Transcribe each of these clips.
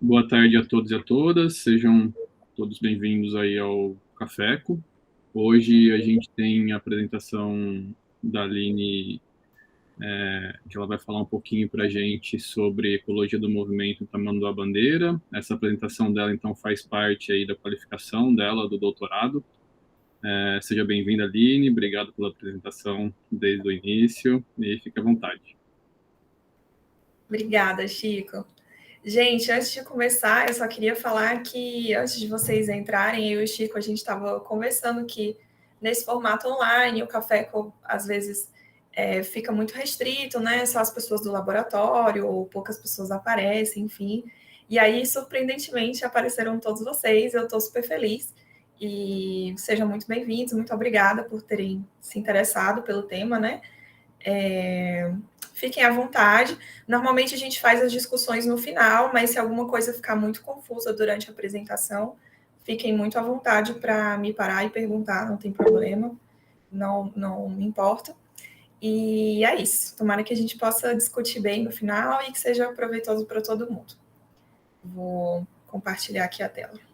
Boa tarde a todos e a todas, sejam todos bem-vindos aí ao Cafeco. Hoje a gente tem a apresentação da Aline, que ela vai falar um pouquinho para a gente sobre ecologia do movimento Tamanduá Bandeira. Essa apresentação dela, então, faz parte aí da qualificação dela, do doutorado. Seja bem-vinda, Aline, obrigado pela apresentação desde o início e fique à vontade. Obrigada, Chico. Gente, antes de começar, eu só queria falar que antes de vocês entrarem, eu e o Chico, a gente estava conversando que nesse formato online, o café às vezes fica muito restrito, né? Só as pessoas do laboratório, ou poucas pessoas aparecem, enfim. E aí, surpreendentemente, apareceram todos vocês, eu estou super feliz. E sejam muito bem-vindos, muito obrigada por terem se interessado pelo tema, né? Fiquem à vontade. Normalmente a gente faz as discussões no final, mas se alguma coisa ficar muito confusa durante a apresentação, fiquem muito à vontade para me parar e perguntar, não tem problema, não me importa. E é isso. Tomara que a gente possa discutir bem no final e que seja proveitoso para todo mundo. Vou compartilhar aqui a tela.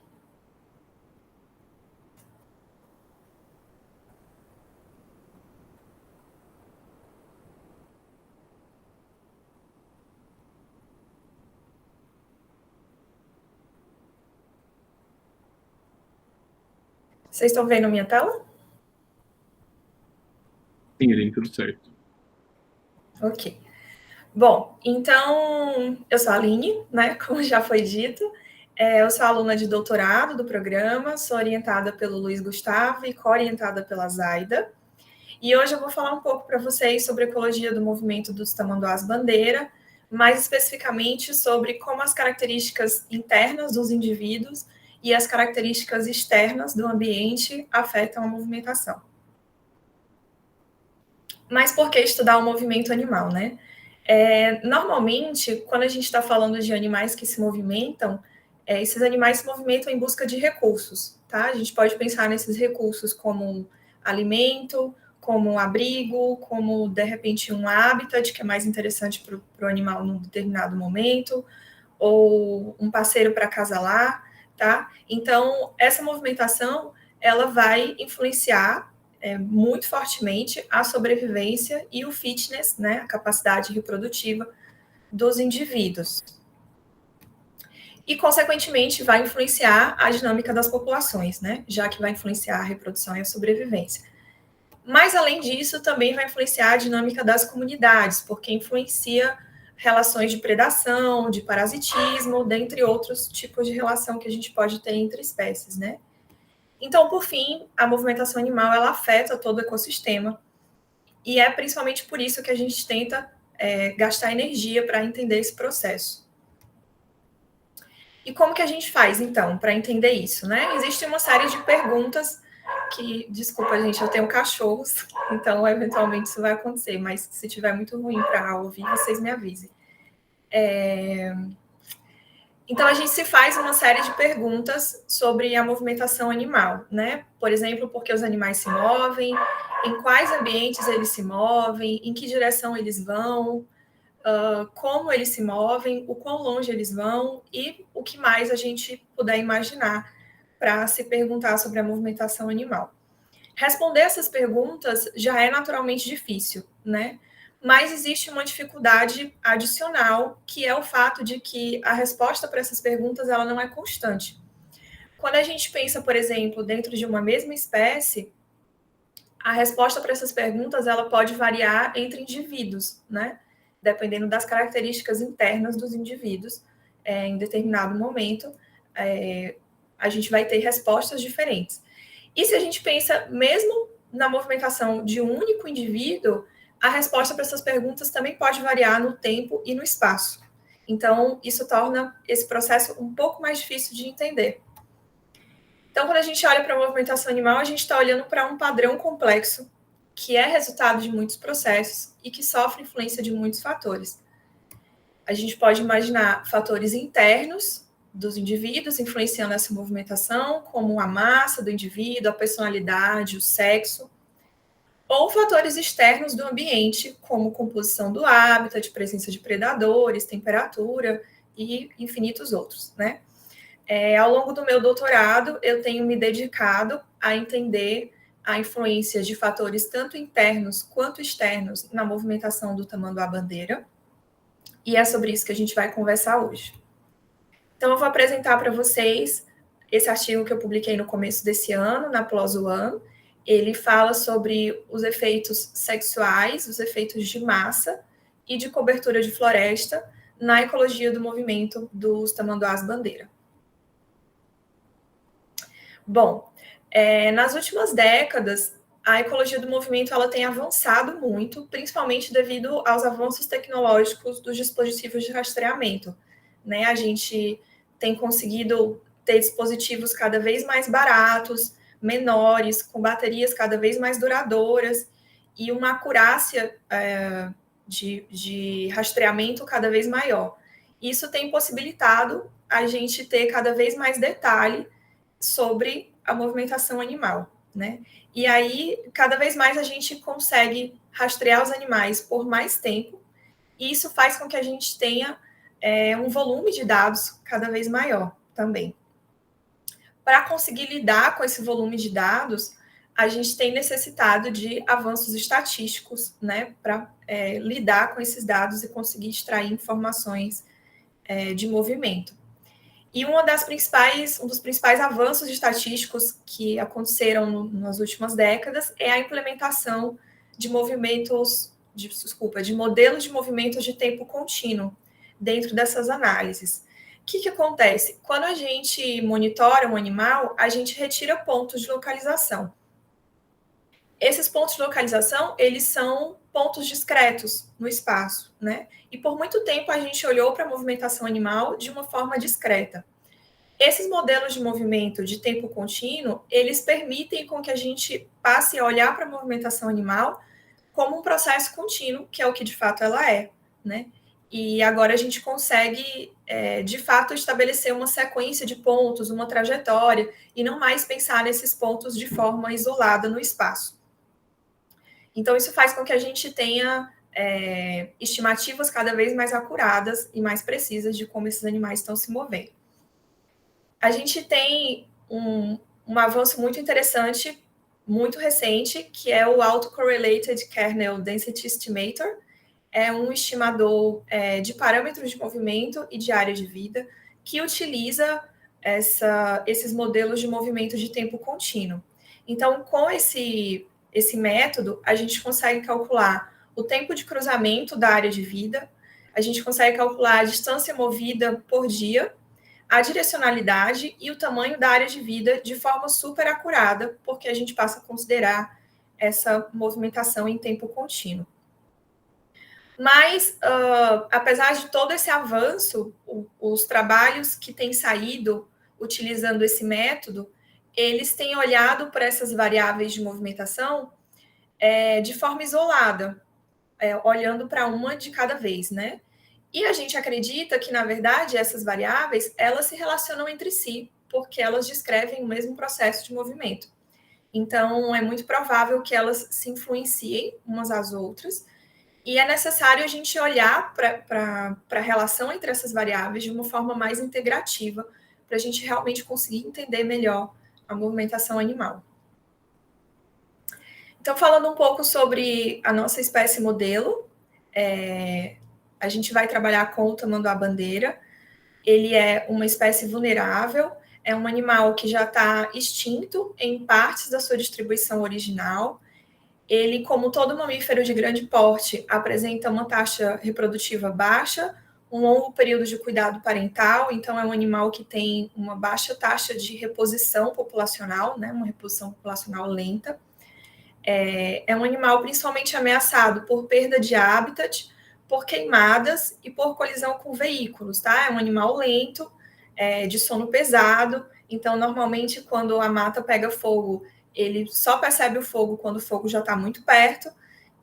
Vocês estão vendo minha tela? Sim, Aline, tudo certo. Ok. Bom, então, eu sou a Aline, né, como já foi dito. Eu sou aluna de doutorado do programa, sou orientada pelo Luiz Gustavo e co-orientada pela Zaida. E hoje eu vou falar um pouco para vocês sobre a ecologia do movimento dos Tamanduás Bandeira, mais especificamente sobre como as características internas dos indivíduos e as características externas do ambiente afetam a movimentação. Mas por que estudar o movimento animal, né? Normalmente, quando a gente está falando de animais que se movimentam, esses animais se movimentam em busca de recursos, tá? A gente pode pensar nesses recursos como alimento, como abrigo, como, de repente, um habitat, que é mais interessante para o animal num determinado momento, ou um parceiro para acasalar, tá? Então, essa movimentação, ela vai influenciar muito fortemente a sobrevivência e o fitness, né, a capacidade reprodutiva dos indivíduos. E, consequentemente, vai influenciar a dinâmica das populações, né, já que vai influenciar a reprodução e a sobrevivência. Mas, além disso, também vai influenciar a dinâmica das comunidades, porque influencia relações de predação, de parasitismo, dentre outros tipos de relação que a gente pode ter entre espécies, né? Então, por fim, a movimentação animal, ela afeta todo o ecossistema, e é principalmente por isso que a gente tenta gastar energia para entender esse processo. E como que a gente faz, então, para entender isso, né? Existe uma série de perguntas que, desculpa, gente, eu tenho cachorros, então, eventualmente, isso vai acontecer, mas se tiver muito ruim para ouvir, vocês me avisem. Então, a gente se faz uma série de perguntas sobre a movimentação animal, né? Por exemplo, por que os animais se movem, em quais ambientes eles se movem, em que direção eles vão, como eles se movem, o quão longe eles vão e o que mais a gente puder imaginar para se perguntar sobre a movimentação animal. Responder essas perguntas já é naturalmente difícil, né? Mas existe uma dificuldade adicional, que é o fato de que a resposta para essas perguntas ela não é constante. Quando a gente pensa, por exemplo, dentro de uma mesma espécie, a resposta para essas perguntas ela pode variar entre indivíduos, né? Dependendo das características internas dos indivíduos, em determinado momento, a gente vai ter respostas diferentes. E se a gente pensa mesmo na movimentação de um único indivíduo, a resposta para essas perguntas também pode variar no tempo e no espaço. Então, isso torna esse processo um pouco mais difícil de entender. Então, quando a gente olha para a movimentação animal, a gente está olhando para um padrão complexo, que é resultado de muitos processos e que sofre influência de muitos fatores. A gente pode imaginar fatores internos dos indivíduos influenciando essa movimentação, como a massa do indivíduo, a personalidade, o sexo, ou fatores externos do ambiente, como composição do hábitat, presença de predadores, temperatura, e infinitos outros, né? Ao longo do meu doutorado, eu tenho me dedicado a entender a influência de fatores tanto internos quanto externos na movimentação do tamanduá-bandeira, e é sobre isso que a gente vai conversar hoje. Então, eu vou apresentar para vocês esse artigo que eu publiquei no começo desse ano, na PLOS ONE. Ele fala sobre os efeitos sexuais, os efeitos de massa e de cobertura de floresta na ecologia do movimento dos tamanduás-bandeira. Bom, nas últimas décadas, a ecologia do movimento ela tem avançado muito, principalmente devido aos avanços tecnológicos dos dispositivos de rastreamento, né? A gente tem conseguido ter dispositivos cada vez mais baratos, menores, com baterias cada vez mais duradouras e uma acurácia de rastreamento cada vez maior. Isso tem possibilitado a gente ter cada vez mais detalhe sobre a movimentação animal, né? E aí, cada vez mais a gente consegue rastrear os animais por mais tempo, e isso faz com que a gente tenha um volume de dados cada vez maior também. Para conseguir lidar com esse volume de dados, a gente tem necessitado de avanços estatísticos, né, para lidar com esses dados e conseguir extrair informações de movimento. E um dos principais avanços estatísticos que aconteceram nas últimas décadas é a implementação de modelos de movimentos de tempo contínuo dentro dessas análises. O que acontece? Quando a gente monitora um animal, a gente retira pontos de localização. Esses pontos de localização, eles são pontos discretos no espaço, né? E por muito tempo a gente olhou para a movimentação animal de uma forma discreta. Esses modelos de movimento de tempo contínuo, eles permitem com que a gente passe a olhar para a movimentação animal como um processo contínuo, que é o que de fato ela é, né? E agora a gente consegue, de fato, estabelecer uma sequência de pontos, uma trajetória, e não mais pensar nesses pontos de forma isolada no espaço. Então, isso faz com que a gente tenha estimativas cada vez mais acuradas e mais precisas de como esses animais estão se movendo. A gente tem um avanço muito interessante, muito recente, que é o Autocorrelated Kernel Density Estimator. É um estimador de parâmetros de movimento e de área de vida que utiliza esses modelos de movimento de tempo contínuo. Então, com esse método, a gente consegue calcular o tempo de cruzamento da área de vida, a gente consegue calcular a distância movida por dia, a direcionalidade e o tamanho da área de vida de forma super acurada, porque a gente passa a considerar essa movimentação em tempo contínuo. Mas, apesar de todo esse avanço, os trabalhos que têm saído utilizando esse método, eles têm olhado para essas variáveis de movimentação de forma isolada, olhando para uma de cada vez, né? E a gente acredita que, na verdade, essas variáveis, elas se relacionam entre si, porque elas descrevem o mesmo processo de movimento. Então, é muito provável que elas se influenciem umas às outras, e é necessário a gente olhar para a relação entre essas variáveis de uma forma mais integrativa, para a gente realmente conseguir entender melhor a movimentação animal. Então, falando um pouco sobre a nossa espécie modelo, a gente vai trabalhar com o tamanduá-bandeira. Ele é uma espécie vulnerável, é um animal que já está extinto em partes da sua distribuição original. Ele, como todo mamífero de grande porte, apresenta uma taxa reprodutiva baixa, um longo período de cuidado parental, então é um animal que tem uma baixa taxa de reposição populacional, né, uma reposição populacional lenta. É um animal principalmente ameaçado por perda de habitat, por queimadas e por colisão com veículos, tá? É um animal lento, de sono pesado, então, normalmente, quando a mata pega fogo, ele só percebe o fogo quando o fogo já está muito perto,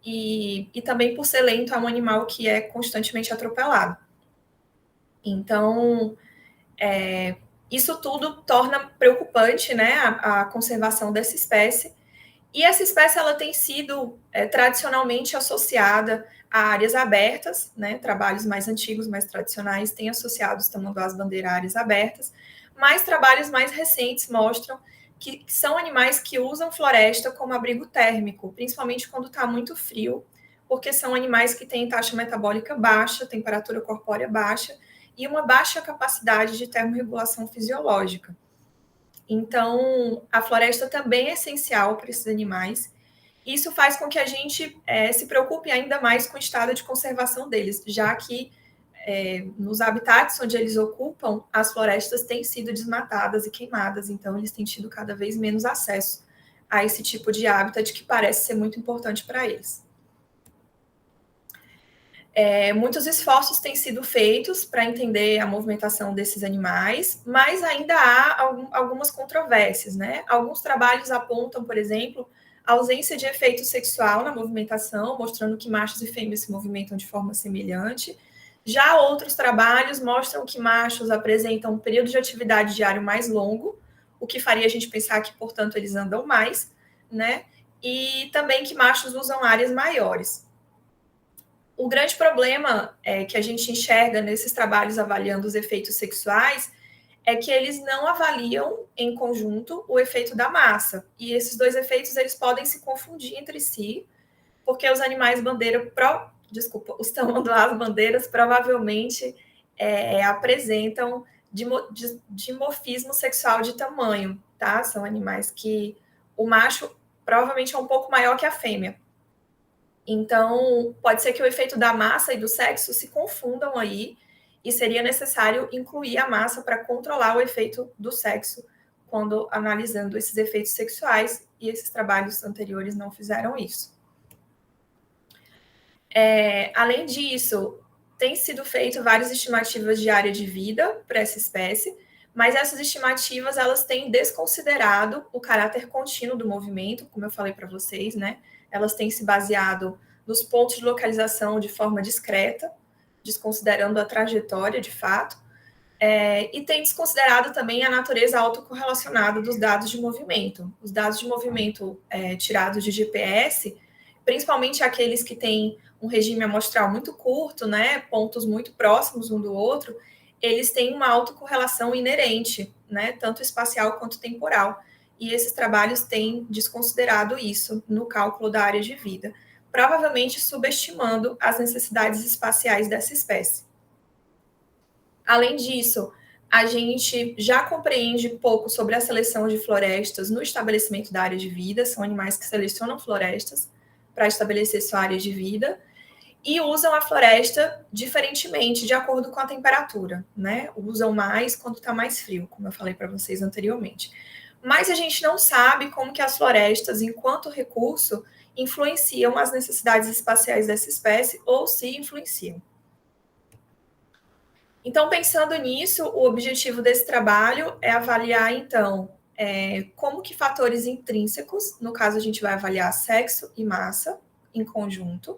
e também por ser lento, é um animal que é constantemente atropelado. Então, isso tudo torna preocupante, né, a conservação dessa espécie. E essa espécie ela tem sido tradicionalmente associada a áreas abertas, né? Trabalhos mais antigos, mais tradicionais, têm associado os tamanduás-bandeira a áreas abertas, mas trabalhos mais recentes mostram que são animais que usam floresta como abrigo térmico, principalmente quando está muito frio, porque são animais que têm taxa metabólica baixa, temperatura corpórea baixa e uma baixa capacidade de termorregulação fisiológica. Então, a floresta também é essencial para esses animais. Isso faz com que a gente se preocupe ainda mais com o estado de conservação deles, já que nos habitats onde eles ocupam, as florestas têm sido desmatadas e queimadas, então eles têm tido cada vez menos acesso a esse tipo de habitat que parece ser muito importante para eles. Muitos esforços têm sido feitos para entender a movimentação desses animais, mas ainda há algumas controvérsias, né? Alguns trabalhos apontam, por exemplo, a ausência de efeito sexual na movimentação, mostrando que machos e fêmeas se movimentam de forma semelhante. Já outros trabalhos mostram que machos apresentam um período de atividade diário mais longo, o que faria a gente pensar que, portanto, eles andam mais, né? E também que machos usam áreas maiores. O grande problema que a gente enxerga nesses trabalhos avaliando os efeitos sexuais é que eles não avaliam em conjunto o efeito da massa. E esses dois efeitos eles podem se confundir entre si, porque os animais bandeira, os tamanduás-bandeiras provavelmente apresentam dimorfismo sexual de tamanho, tá? São animais que o macho provavelmente é um pouco maior que a fêmea. Então, pode ser que o efeito da massa e do sexo se confundam aí, e seria necessário incluir a massa para controlar o efeito do sexo quando analisando esses efeitos sexuais, e esses trabalhos anteriores não fizeram isso. Além disso, tem sido feito várias estimativas de área de vida para essa espécie, mas essas estimativas elas têm desconsiderado o caráter contínuo do movimento, como eu falei para vocês, né? Elas têm se baseado nos pontos de localização de forma discreta, desconsiderando a trajetória de fato, e tem desconsiderado também a natureza autocorrelacionada dos dados de movimento. Os dados de movimento tirados de GPS, principalmente aqueles que têm um regime amostral muito curto, né, pontos muito próximos um do outro, eles têm uma autocorrelação inerente, né, tanto espacial quanto temporal. E esses trabalhos têm desconsiderado isso no cálculo da área de vida, provavelmente subestimando as necessidades espaciais dessa espécie. Além disso, a gente já compreende pouco sobre a seleção de florestas no estabelecimento da área de vida, são animais que selecionam florestas para estabelecer sua área de vida, e usam a floresta diferentemente, de acordo com a temperatura, né? Usam mais quando está mais frio, como eu falei para vocês anteriormente. Mas a gente não sabe como que as florestas, enquanto recurso, influenciam as necessidades espaciais dessa espécie ou se influenciam. Então, pensando nisso, o objetivo desse trabalho é avaliar, então, como que fatores intrínsecos, no caso a gente vai avaliar sexo e massa em conjunto,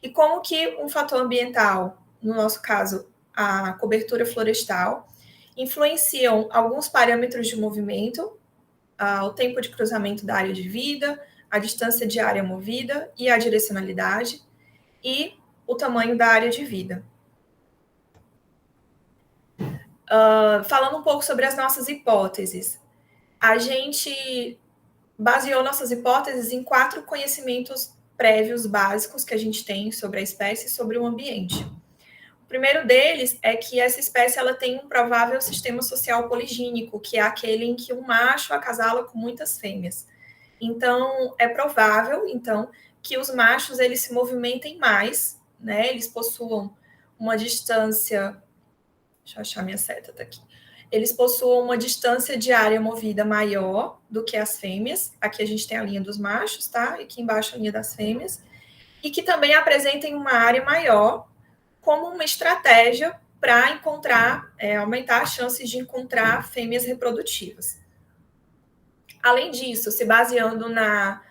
e como que um fator ambiental, no nosso caso, a cobertura florestal, influenciam alguns parâmetros de movimento, o tempo de cruzamento da área de vida, a distância de área movida e a direcionalidade, e o tamanho da área de vida. Falando um pouco sobre as nossas hipóteses, a gente baseou nossas hipóteses em 4 conhecimentos prévios básicos que a gente tem sobre a espécie e sobre o ambiente. O primeiro deles é que essa espécie ela tem um provável sistema social poligínico, que é aquele em que um macho acasala com muitas fêmeas. Então, é provável, então, que os machos eles se movimentem mais, né? Eles possuam uma distância. Deixa eu achar minha seta, tá aqui. Eles possuam uma distância de área movida maior do que as fêmeas. Aqui a gente tem a linha dos machos, tá? E aqui embaixo a linha das fêmeas. E que também apresentem uma área maior como uma estratégia para aumentar as chances de encontrar fêmeas reprodutivas. Além disso, se baseando na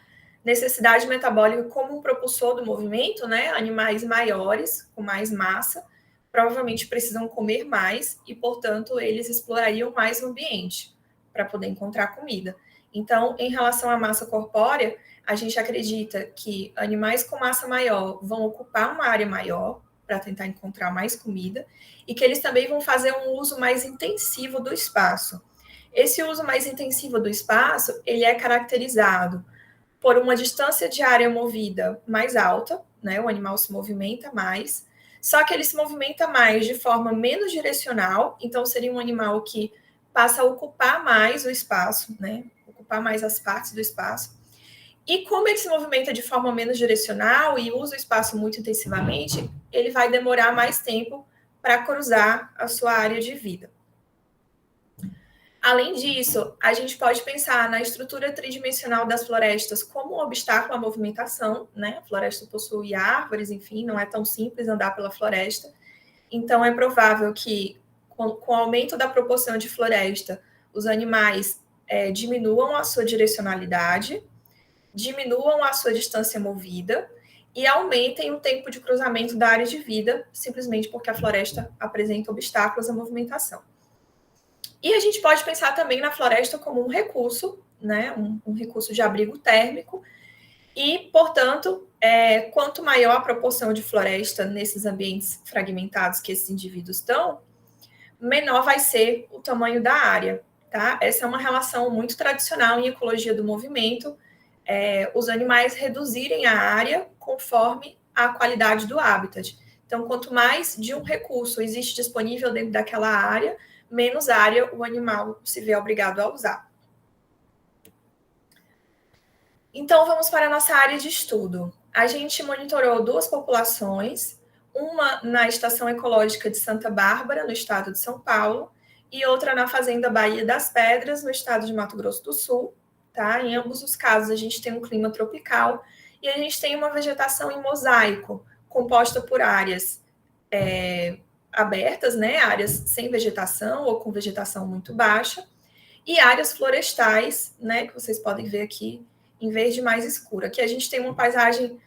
necessidade metabólica como um propulsor do movimento, né? Animais maiores, com mais massa, provavelmente precisam comer mais e, portanto, eles explorariam mais o ambiente para poder encontrar comida. Então, em relação à massa corpórea, A gente acredita que animais com massa maior vão ocupar uma área maior para tentar encontrar mais comida e que eles também vão fazer um uso mais intensivo do espaço. Esse uso mais intensivo do espaço, ele é caracterizado por uma distância de área movida mais alta, né? O animal se movimenta mais, só que ele se movimenta mais de forma menos direcional, então seria um animal que passa a ocupar mais o espaço, né? Ocupar mais as partes do espaço. E como ele se movimenta de forma menos direcional e usa o espaço muito intensivamente, ele vai demorar mais tempo para cruzar a sua área de vida. Além disso, a gente pode pensar na estrutura tridimensional das florestas como um obstáculo à movimentação, né? A floresta possui árvores, enfim, não é tão simples andar pela floresta. Então, é provável que, com o aumento da proporção de floresta, os animais diminuam a sua direcionalidade, diminuam a sua distância movida e aumentem o tempo de cruzamento da área de vida, simplesmente porque a floresta apresenta obstáculos à movimentação. E a gente pode pensar também na floresta como um recurso, né, um recurso de abrigo térmico, e, portanto, quanto maior a proporção de floresta nesses ambientes fragmentados que esses indivíduos estão, menor vai ser o tamanho da área, tá? Essa é uma relação muito tradicional em ecologia do movimento, os animais reduzirem a área conforme a qualidade do habitat. Então, quanto mais de um recurso existe disponível dentro daquela área, menos área o animal se vê obrigado a usar. Então, vamos para a nossa área de estudo. A gente monitorou 2 populações, uma na Estação Ecológica de Santa Bárbara, no estado de São Paulo, e outra na Fazenda Baía das Pedras, no estado de Mato Grosso do Sul. Tá? Em ambos os casos, a gente tem um clima tropical e a gente tem uma vegetação em mosaico, composta por áreas abertas, né? Áreas sem vegetação ou com vegetação muito baixa, e áreas florestais, né? Que vocês podem ver aqui em verde mais escura. Aqui a gente tem uma paisagem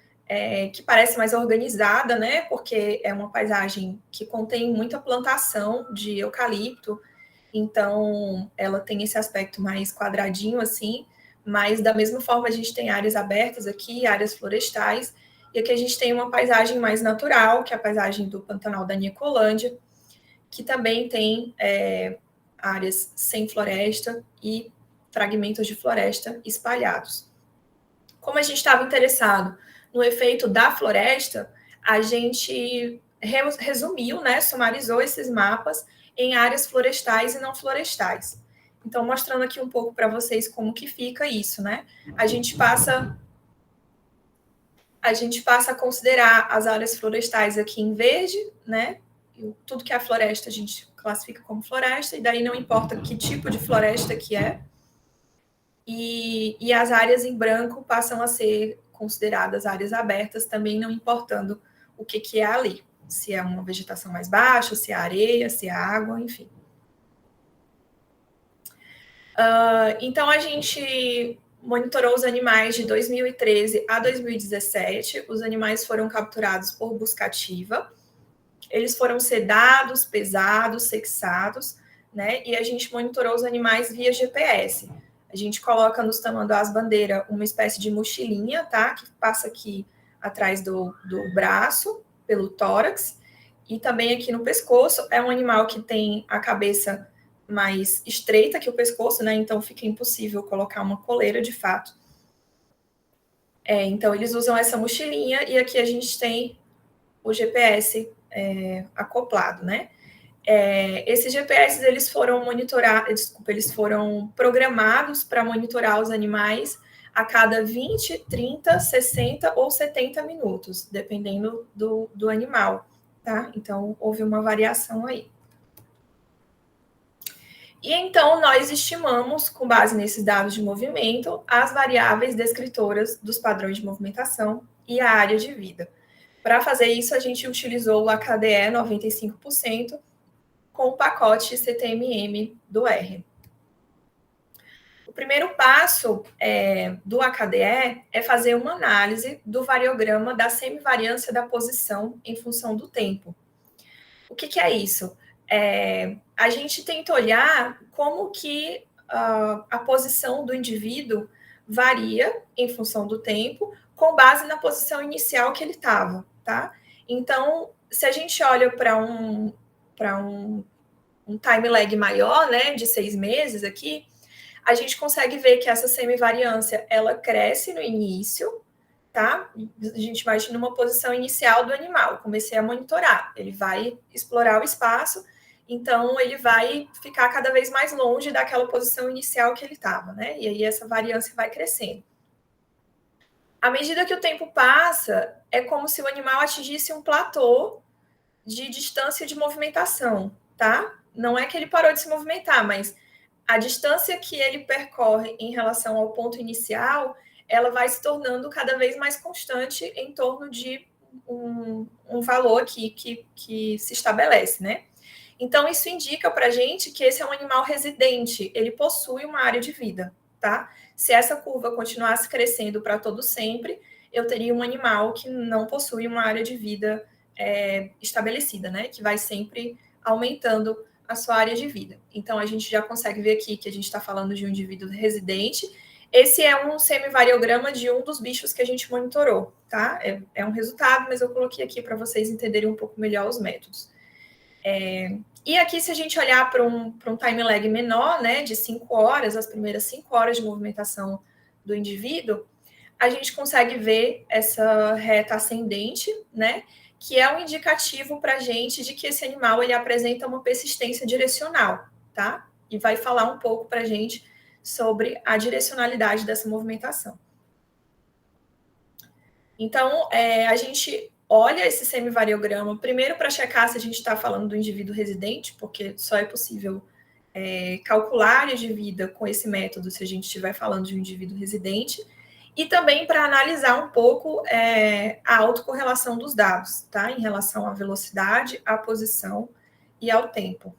que parece mais organizada, né? Porque é uma paisagem que contém muita plantação de eucalipto, então ela tem esse aspecto mais quadradinho assim, mas da mesma forma a gente tem áreas abertas aqui, áreas florestais, e aqui a gente tem uma paisagem mais natural, que é a paisagem do Pantanal da Nicolândia, que também tem áreas sem floresta e fragmentos de floresta espalhados. Como a gente estava interessado no efeito da floresta, a gente resumiu, né, sumarizou esses mapas em áreas florestais e não florestais. Então, mostrando aqui um pouco para vocês como que fica isso, né? A gente passa a considerar as áreas florestais aqui em verde, né? Tudo que é floresta a gente classifica como floresta, e daí não importa que tipo de floresta que é. E as áreas em branco passam a ser consideradas áreas abertas, também não importando o que é ali. Se é uma vegetação mais baixa, se é areia, se é água, enfim. Então, a gente monitorou os animais de 2013 a 2017. Os animais foram capturados por busca ativa. Eles foram sedados, pesados, sexados, né? E a gente monitorou os animais via GPS. A gente coloca nos tamanduás bandeira uma espécie de mochilinha, tá? Que passa aqui atrás do braço, pelo tórax, e também aqui no pescoço. É um animal que tem a cabeça mais estreita que o pescoço, né? Então fica impossível colocar uma coleira de fato. Então eles usam essa mochilinha e aqui a gente tem o GPS acoplado, né? Esses GPS eles foram eles foram programados para monitorar os animais a cada 20, 30, 60 ou 70 minutos, dependendo do animal, tá? Então houve uma variação aí. E então, nós estimamos, com base nesses dados de movimento, as variáveis descritoras dos padrões de movimentação e a área de vida. Para fazer isso, a gente utilizou o AKDE 95% com o pacote CTMM do R. O primeiro passo do AKDE é fazer uma análise do variograma da semivariância da posição em função do tempo. O que é isso? A gente tenta olhar como que a posição do indivíduo varia em função do tempo, com base na posição inicial que ele estava, tá? Então, se a gente olha para um time lag maior, né, de 6 meses aqui, a gente consegue ver que essa semivariância, ela cresce no início, tá? A gente imagina uma posição inicial do animal, comecei a monitorar, ele vai explorar o espaço, então ele vai ficar cada vez mais longe daquela posição inicial que ele estava, né? E aí essa variância vai crescendo. À medida que o tempo passa, é como se o animal atingisse um platô de distância de movimentação, tá? Não é que ele parou de se movimentar, mas a distância que ele percorre em relação ao ponto inicial, ela vai se tornando cada vez mais constante em torno de um valor aqui que se estabelece, né? Então, isso indica para a gente que esse é um animal residente, ele possui uma área de vida, tá? Se essa curva continuasse crescendo para todo sempre, eu teria um animal que não possui uma área de vida estabelecida, né? Que vai sempre aumentando a sua área de vida. Então, a gente já consegue ver aqui que a gente está falando de um indivíduo residente. Esse é um semivariograma de um dos bichos que a gente monitorou, tá? É um resultado, mas eu coloquei aqui para vocês entenderem um pouco melhor os métodos. E aqui, se a gente olhar para um time lag menor, né, de 5 horas, as primeiras 5 horas de movimentação do indivíduo, a gente consegue ver essa reta ascendente, né, que é um indicativo para a gente de que esse animal ele apresenta uma persistência direcional, tá? E vai falar um pouco para a gente sobre a direcionalidade dessa movimentação. Então, a gente olha esse semivariograma, primeiro para checar se a gente está falando do indivíduo residente, porque só é possível calcular a área de vida com esse método se a gente estiver falando de um indivíduo residente, e também para analisar um pouco a autocorrelação dos dados, tá? Em relação à velocidade, à posição e ao tempo.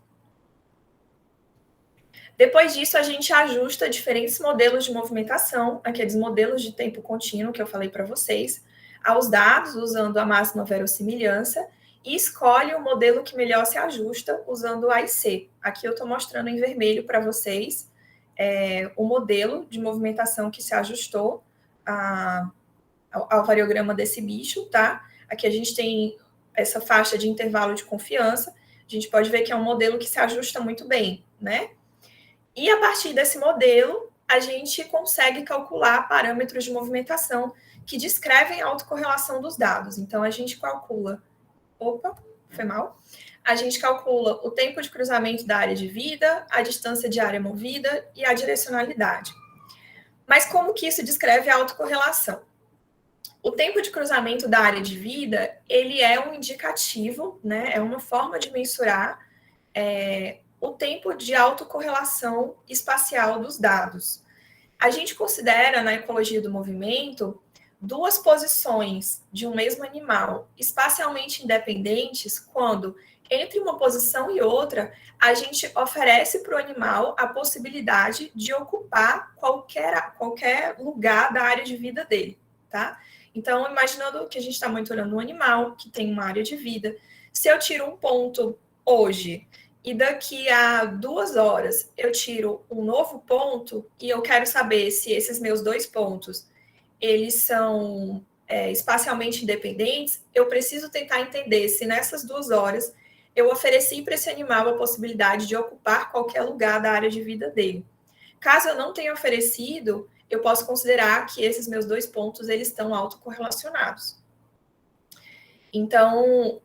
Depois disso, a gente ajusta diferentes modelos de movimentação, aqueles modelos de tempo contínuo que eu falei para vocês, aos dados, usando a máxima verossimilhança, e escolhe o modelo que melhor se ajusta, usando o AIC. Aqui eu estou mostrando em vermelho para vocês o modelo de movimentação que se ajustou ao variograma desse bicho, tá? Aqui a gente tem essa faixa de intervalo de confiança, a gente pode ver que é um modelo que se ajusta muito bem, né? E a partir desse modelo, a gente consegue calcular parâmetros de movimentação que descrevem a autocorrelação dos dados. Então, a gente calcula... Opa, foi mal. A gente calcula o tempo de cruzamento da área de vida, a distância de área movida e a direcionalidade. Mas como que isso descreve a autocorrelação? O tempo de cruzamento da área de vida, ele é um indicativo, né? É uma forma de mensurar o tempo de autocorrelação espacial dos dados. A gente considera, na ecologia do movimento, duas posições de um mesmo animal espacialmente independentes quando, entre uma posição e outra, a gente oferece para o animal a possibilidade de ocupar qualquer lugar da área de vida dele, tá? Então, imaginando que a gente está monitorando um animal que tem uma área de vida, se eu tiro um ponto hoje e daqui a 2 horas eu tiro um novo ponto e eu quero saber se esses meus 2 pontos eles são espacialmente independentes, eu preciso tentar entender se nessas 2 horas eu ofereci para esse animal a possibilidade de ocupar qualquer lugar da área de vida dele. Caso eu não tenha oferecido, eu posso considerar que esses meus 2 pontos eles estão autocorrelacionados. Então,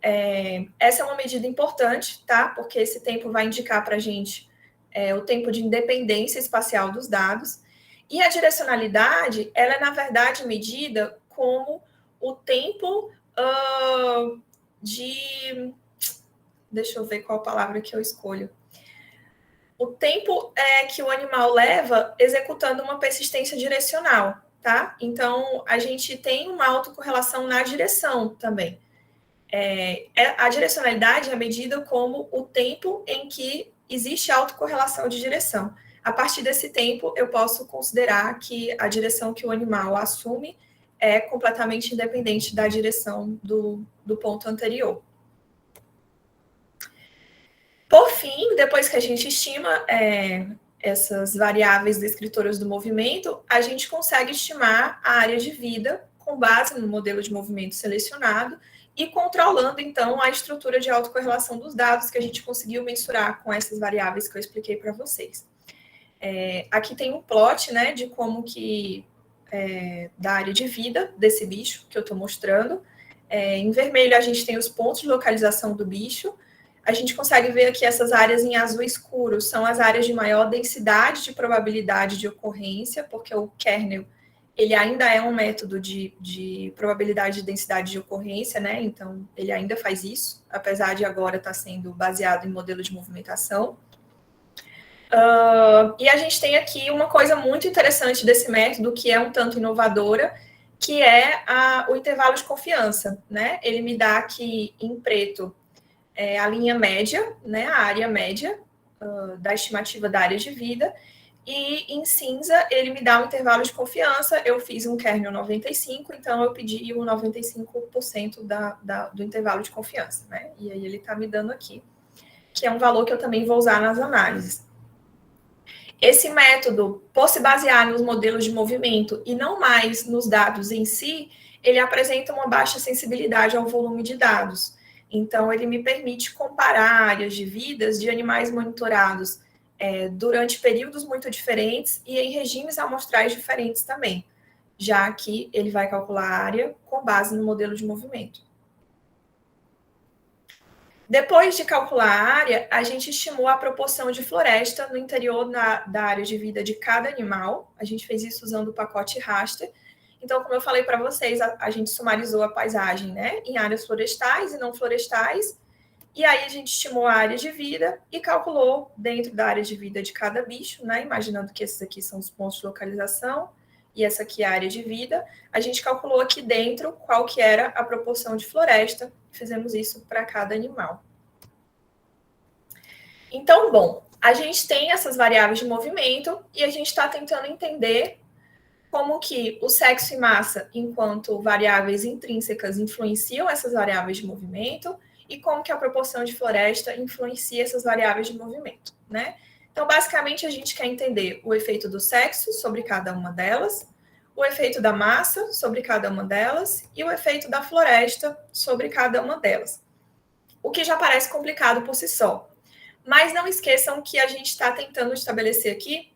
essa é uma medida importante, tá? Porque esse tempo vai indicar para a gente o tempo de independência espacial dos dados. E a direcionalidade, ela é, na verdade, medida como o tempo Deixa eu ver qual palavra que eu escolho. O tempo que o animal leva executando uma persistência direcional, tá? Então, a gente tem uma autocorrelação na direção também. A direcionalidade é medida como o tempo em que existe autocorrelação de direção. A partir desse tempo, eu posso considerar que a direção que o animal assume é completamente independente da direção do ponto anterior. Por fim, depois que a gente estima essas variáveis descritoras do movimento, a gente consegue estimar a área de vida com base no modelo de movimento selecionado e controlando, então, a estrutura de autocorrelação dos dados que a gente conseguiu mensurar com essas variáveis que eu expliquei para vocês. Aqui tem um plot, né, de como que, da área de vida desse bicho que eu estou mostrando. Em vermelho, a gente tem os pontos de localização do bicho. A gente consegue ver aqui essas áreas em azul escuro, são as áreas de maior densidade de probabilidade de ocorrência, porque o kernel, ele ainda é um método de probabilidade de densidade de ocorrência, né? Então, ele ainda faz isso, apesar de agora estar sendo baseado em modelo de movimentação. E a gente tem aqui uma coisa muito interessante desse método, que é um tanto inovadora, que é o intervalo de confiança, né? Ele me dá aqui em preto a linha média, né? A área média da estimativa da área de vida, e em cinza ele me dá um intervalo de confiança. Eu fiz um kernel 95, então eu pedi o 95% do intervalo de confiança, né? E aí ele está me dando aqui, que é um valor que eu também vou usar nas análises. Esse método, por se basear nos modelos de movimento e não mais nos dados em si, ele apresenta uma baixa sensibilidade ao volume de dados. Então, ele me permite comparar áreas de vidas de animais monitorados durante períodos muito diferentes e em regimes amostrais diferentes também, já que ele vai calcular a área com base no modelo de movimento. Depois de calcular a área, a gente estimou a proporção de floresta no interior da área de vida de cada animal. A gente fez isso usando o pacote raster. Então, como eu falei para vocês, a gente sumarizou a paisagem, né, em áreas florestais e não florestais. E aí a gente estimou a área de vida e calculou dentro da área de vida de cada bicho, né, imaginando que esses aqui são os pontos de localização e essa aqui é a área de vida. A gente calculou aqui dentro qual que era a proporção de floresta. Fizemos isso para cada animal. Então, bom, a gente tem essas variáveis de movimento e a gente está tentando entender como que o sexo e massa, enquanto variáveis intrínsecas, influenciam essas variáveis de movimento e como que a proporção de floresta influencia essas variáveis de movimento, né? Então, basicamente, a gente quer entender o efeito do sexo sobre cada uma delas, o efeito da massa sobre cada uma delas e o efeito da floresta sobre cada uma delas. O que já parece complicado por si só. Mas não esqueçam que a gente está tentando estabelecer aqui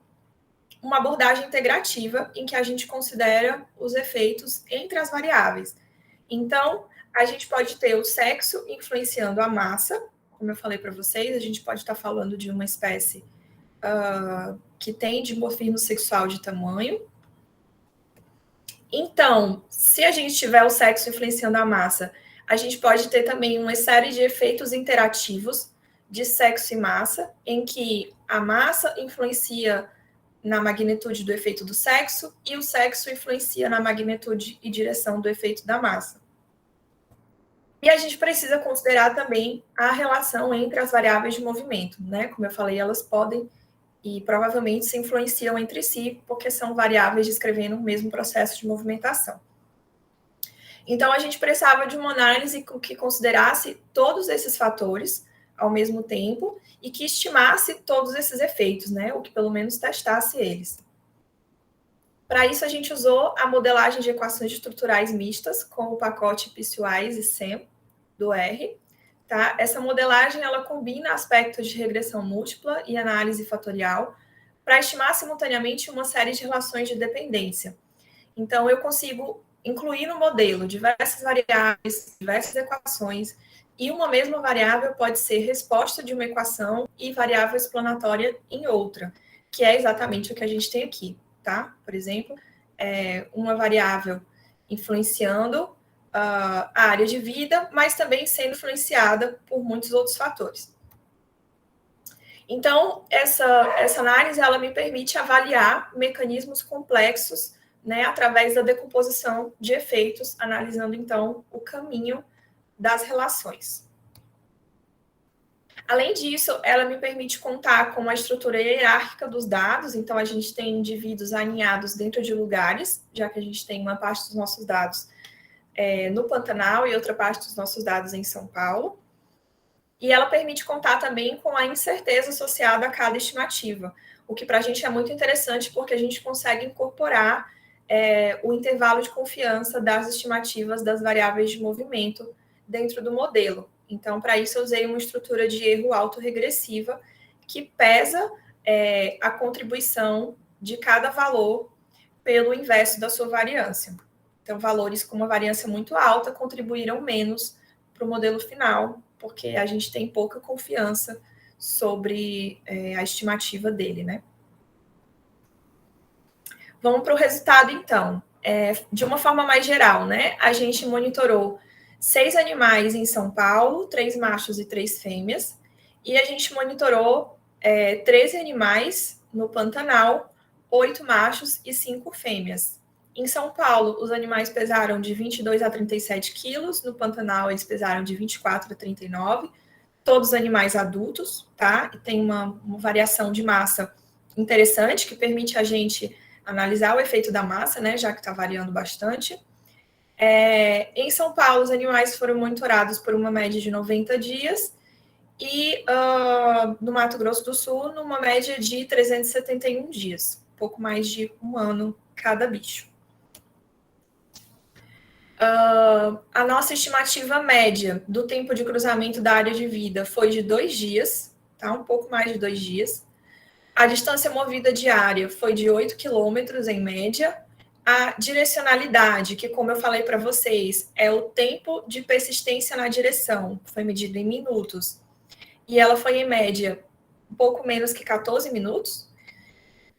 uma abordagem integrativa em que a gente considera os efeitos entre as variáveis. Então, a gente pode ter o sexo influenciando a massa, como eu falei para vocês, a gente pode estar falando de uma espécie que tem dimorfismo sexual de tamanho. Então, se a gente tiver o sexo influenciando a massa, a gente pode ter também uma série de efeitos interativos de sexo e massa, em que a massa influencia na magnitude do efeito do sexo e o sexo influencia na magnitude e direção do efeito da massa. E a gente precisa considerar também a relação entre as variáveis de movimento, né? Como eu falei, elas podem e provavelmente se influenciam entre si, porque são variáveis descrevendo o mesmo processo de movimentação. Então, a gente precisava de uma análise que considerasse todos esses fatores ao mesmo tempo e que estimasse todos esses efeitos, né? Ou que pelo menos testasse eles. Para isso, a gente usou a modelagem de equações estruturais mistas com o pacote Piecewise e SEM do R. Tá? Essa modelagem ela combina aspectos de regressão múltipla e análise fatorial para estimar simultaneamente uma série de relações de dependência. Então, eu consigo incluir no modelo diversas variáveis, diversas equações, e uma mesma variável pode ser resposta de uma equação e variável explanatória em outra, que é exatamente o que a gente tem aqui, tá? Por exemplo, uma variável influenciando a área de vida, mas também sendo influenciada por muitos outros fatores. Então, essa análise, ela me permite avaliar mecanismos complexos, né, através da decomposição de efeitos, analisando, então, o caminho das relações. Além disso, ela me permite contar com uma estrutura hierárquica dos dados, então a gente tem indivíduos aninhados dentro de lugares, já que a gente tem uma parte dos nossos dados no Pantanal e outra parte dos nossos dados em São Paulo. E ela permite contar também com a incerteza associada a cada estimativa. o que para a gente é muito interessante, porque a gente consegue incorporar o intervalo de confiança das estimativas das variáveis de movimento dentro do modelo. Então, para isso, eu usei uma estrutura de erro autorregressiva que pesa a contribuição de cada valor pelo inverso da sua variância. Então, valores com uma variância muito alta contribuíram menos para o modelo final, porque a gente tem pouca confiança sobre a estimativa dele, né? Vamos para o resultado, então. De uma forma mais geral, né? A gente monitorou 6 animais em São Paulo, 3 machos e 3 fêmeas, e a gente monitorou 13 animais no Pantanal, 8 machos e 5 fêmeas. Em São Paulo, os animais pesaram de 22 a 37 quilos, no Pantanal eles pesaram de 24 a 39, todos animais adultos, tá? E tem uma variação de massa interessante que permite a gente analisar o efeito da massa, né, já que está variando bastante. Em São Paulo, os animais foram monitorados por uma média de 90 dias e no Mato Grosso do Sul, numa média de 371 dias, pouco mais de um ano cada bicho. A nossa estimativa média do tempo de cruzamento da área de vida foi de 2 dias, tá? Um pouco mais de 2 dias. A distância movida diária foi de 8 quilômetros em média. A direcionalidade, que como eu falei para vocês, é o tempo de persistência na direção, foi medido em minutos. E ela foi em média um pouco menos que 14 minutos.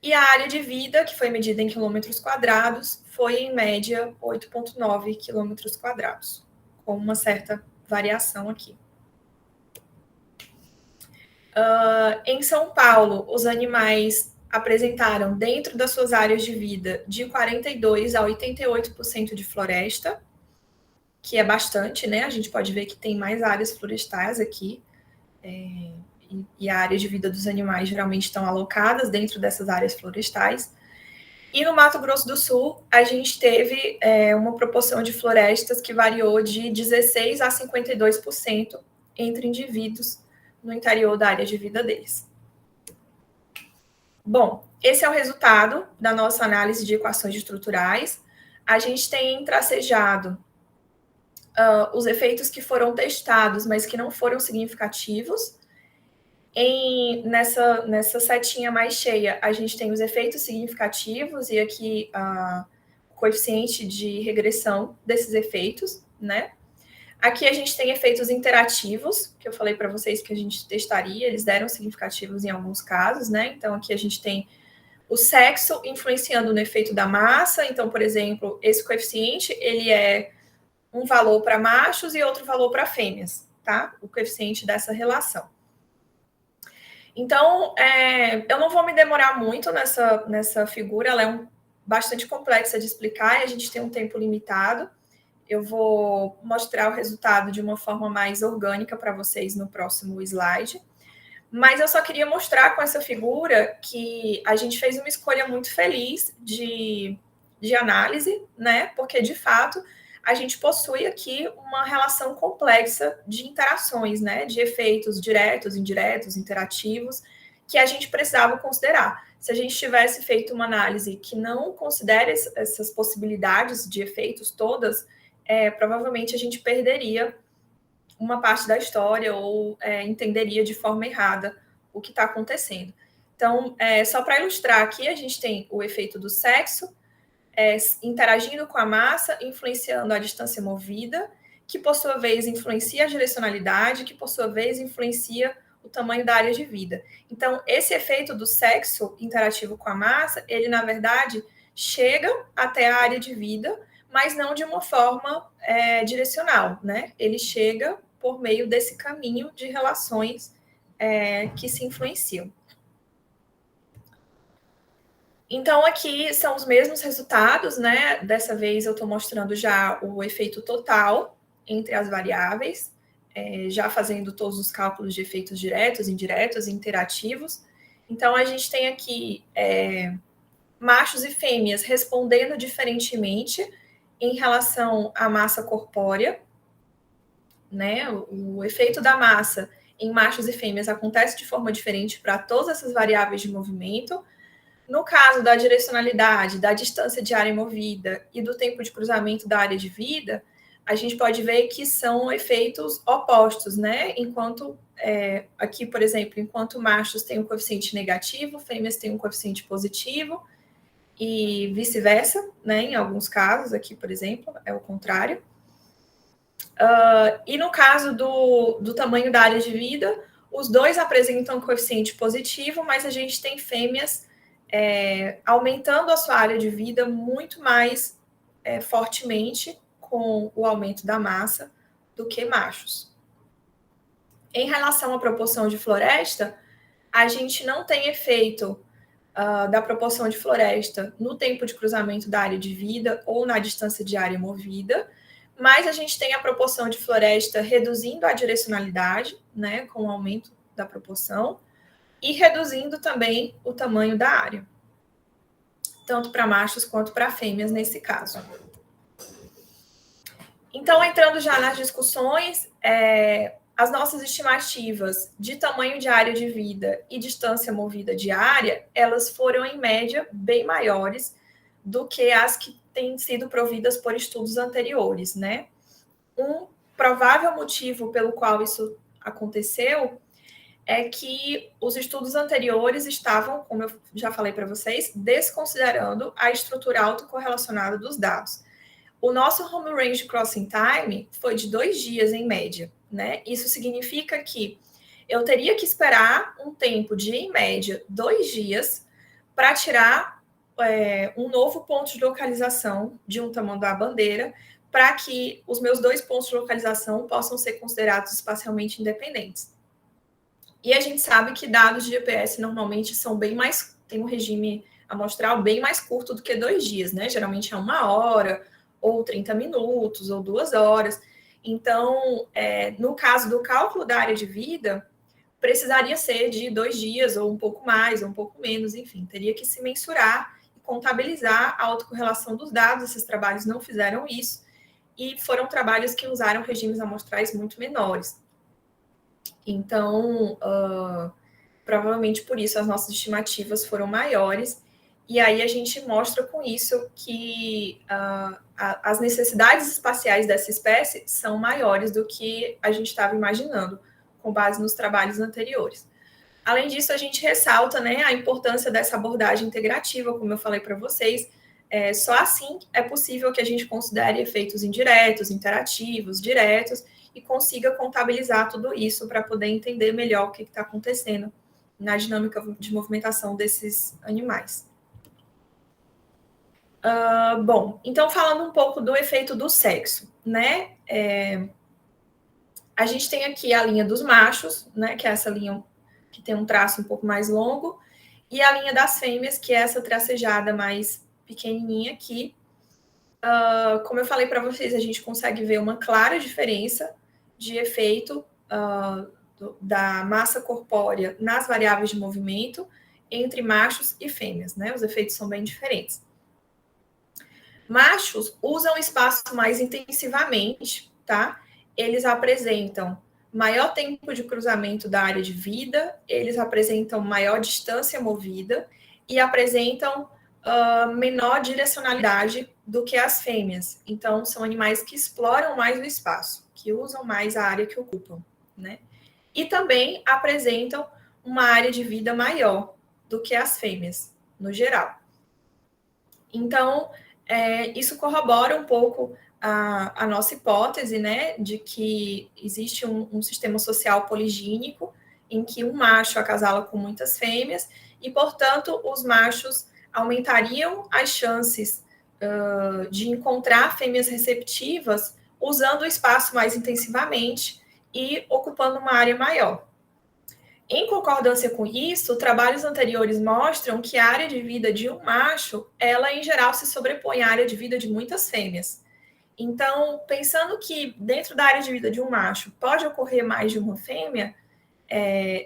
E a área de vida, que foi medida em quilômetros quadrados, foi em média 8,9 quilômetros quadrados, com uma certa variação aqui. Em São Paulo, os animais apresentaram, dentro das suas áreas de vida, de 42% a 88% de floresta, que é bastante, né? A gente pode ver que tem mais áreas florestais aqui, e a área de vida dos animais geralmente estão alocadas dentro dessas áreas florestais. E no Mato Grosso do Sul, a gente teve uma proporção de florestas que variou de 16% a 52% entre indivíduos no interior da área de vida deles. Bom, esse é o resultado da nossa análise de equações estruturais. A gente tem tracejado os efeitos que foram testados, mas que não foram significativos. Nessa setinha mais cheia, a gente tem os efeitos significativos e aqui o coeficiente de regressão desses efeitos, né? Aqui a gente tem efeitos interativos, que eu falei para vocês que a gente testaria, eles deram significativos em alguns casos, né? Então, aqui a gente tem o sexo influenciando no efeito da massa. Então, por exemplo, esse coeficiente, ele é um valor para machos e outro valor para fêmeas, tá? O coeficiente dessa relação. Então, eu não vou me demorar muito nessa figura, ela é bastante complexa de explicar e a gente tem um tempo limitado. Eu vou mostrar o resultado de uma forma mais orgânica para vocês no próximo slide. Mas eu só queria mostrar com essa figura que a gente fez uma escolha muito feliz de análise, né? Porque, de fato, a gente possui aqui uma relação complexa de interações, né? De efeitos diretos, indiretos, interativos, que a gente precisava considerar. Se a gente tivesse feito uma análise que não considere essas possibilidades de efeitos todas, provavelmente a gente perderia uma parte da história ou entenderia de forma errada o que está acontecendo. Então, só para ilustrar aqui, a gente tem o efeito do sexo interagindo com a massa, influenciando a distância movida, que por sua vez influencia a direcionalidade, que por sua vez influencia o tamanho da área de vida. Então, esse efeito do sexo interativo com a massa, ele, na verdade, chega até a área de vida, mas não de uma forma direcional, né? Ele chega por meio desse caminho de relações que se influenciam. Então, aqui são os mesmos resultados, né? Dessa vez eu estou mostrando já o efeito total entre as variáveis, já fazendo todos os cálculos de efeitos diretos, indiretos e interativos. Então, a gente tem aqui machos e fêmeas respondendo diferentemente em relação à massa corpórea, né? O efeito da massa, em machos e fêmeas acontece de forma diferente para todas essas variáveis de movimento. No caso da direcionalidade, da distância de área movida e do tempo de cruzamento da área de vida, a gente pode ver que são efeitos opostos, né? Enquanto, aqui, por exemplo, enquanto machos têm um coeficiente negativo, fêmeas têm um coeficiente positivo, e vice-versa, né? Em alguns casos, aqui, por exemplo, é o contrário. E no caso do tamanho da área de vida, os dois apresentam coeficiente positivo, mas a gente tem fêmeas aumentando a sua área de vida muito mais fortemente com o aumento da massa do que machos. Em relação à proporção de floresta, a gente não tem efeito da proporção de floresta no tempo de cruzamento da área de vida ou na distância de área movida, mas a gente tem a proporção de floresta reduzindo a direcionalidade, né, com o aumento da proporção, e reduzindo também o tamanho da área, tanto para machos quanto para fêmeas nesse caso. Então, entrando já nas discussões, as nossas estimativas de tamanho de área de vida e distância movida diária, elas foram, em média, bem maiores do que as que têm sido providas por estudos anteriores, né? Um provável motivo pelo qual isso aconteceu é que os estudos anteriores estavam, como eu já falei para vocês, desconsiderando a estrutura autocorrelacionada dos dados. O nosso home range crossing time foi de 2 dias em média, né? Isso significa que eu teria que esperar um tempo de, em média, 2 dias para tirar um novo ponto de localização de um tamanho da bandeira, para que os meus 2 pontos de localização possam ser considerados espacialmente independentes. E a gente sabe que dados de GPS normalmente são bem mais, tem um regime amostral bem mais curto do que 2 dias, né? Geralmente é 1 hora, ou 30 minutos, ou 2 horas. Então, no caso do cálculo da área de vida, precisaria ser de 2 dias, ou um pouco mais, ou um pouco menos, enfim, teria que se mensurar e contabilizar a autocorrelação dos dados. Esses trabalhos não fizeram isso, e foram trabalhos que usaram regimes amostrais muito menores. Então, provavelmente por isso as nossas estimativas foram maiores, e aí a gente mostra com isso que as necessidades espaciais dessa espécie são maiores do que a gente estava imaginando, com base nos trabalhos anteriores. Além disso, a gente ressalta, né, a importância dessa abordagem integrativa, como eu falei para vocês. Só assim é possível que a gente considere efeitos indiretos, interativos, diretos, e consiga contabilizar tudo isso para poder entender melhor o que está acontecendo na dinâmica de movimentação desses animais. Bom, então falando um pouco do efeito do sexo, né? A gente tem aqui a linha dos machos, né? Que é essa linha que tem um traço um pouco mais longo, e a linha das fêmeas, que é essa tracejada mais pequenininha aqui. Como eu falei para vocês, a gente consegue ver uma clara diferença de efeito da massa corpórea nas variáveis de movimento entre machos e fêmeas, né? Os efeitos são bem diferentes. Machos usam o espaço mais intensivamente, tá? Eles apresentam maior tempo de cruzamento da área de vida, eles apresentam maior distância movida e apresentam menor direcionalidade do que as fêmeas. Então, são animais que exploram mais o espaço, que usam mais a área que ocupam, né? E também apresentam uma área de vida maior do que as fêmeas, no geral. Então, isso corrobora um pouco a nossa hipótese, né, de que existe um sistema social poligínico em que um macho acasala com muitas fêmeas e, portanto, os machos aumentariam as chances de encontrar fêmeas receptivas usando o espaço mais intensivamente e ocupando uma área maior. Em concordância com isso, trabalhos anteriores mostram que a área de vida de um macho, ela em geral se sobrepõe à área de vida de muitas fêmeas. Então, pensando que dentro da área de vida de um macho pode ocorrer mais de uma fêmea,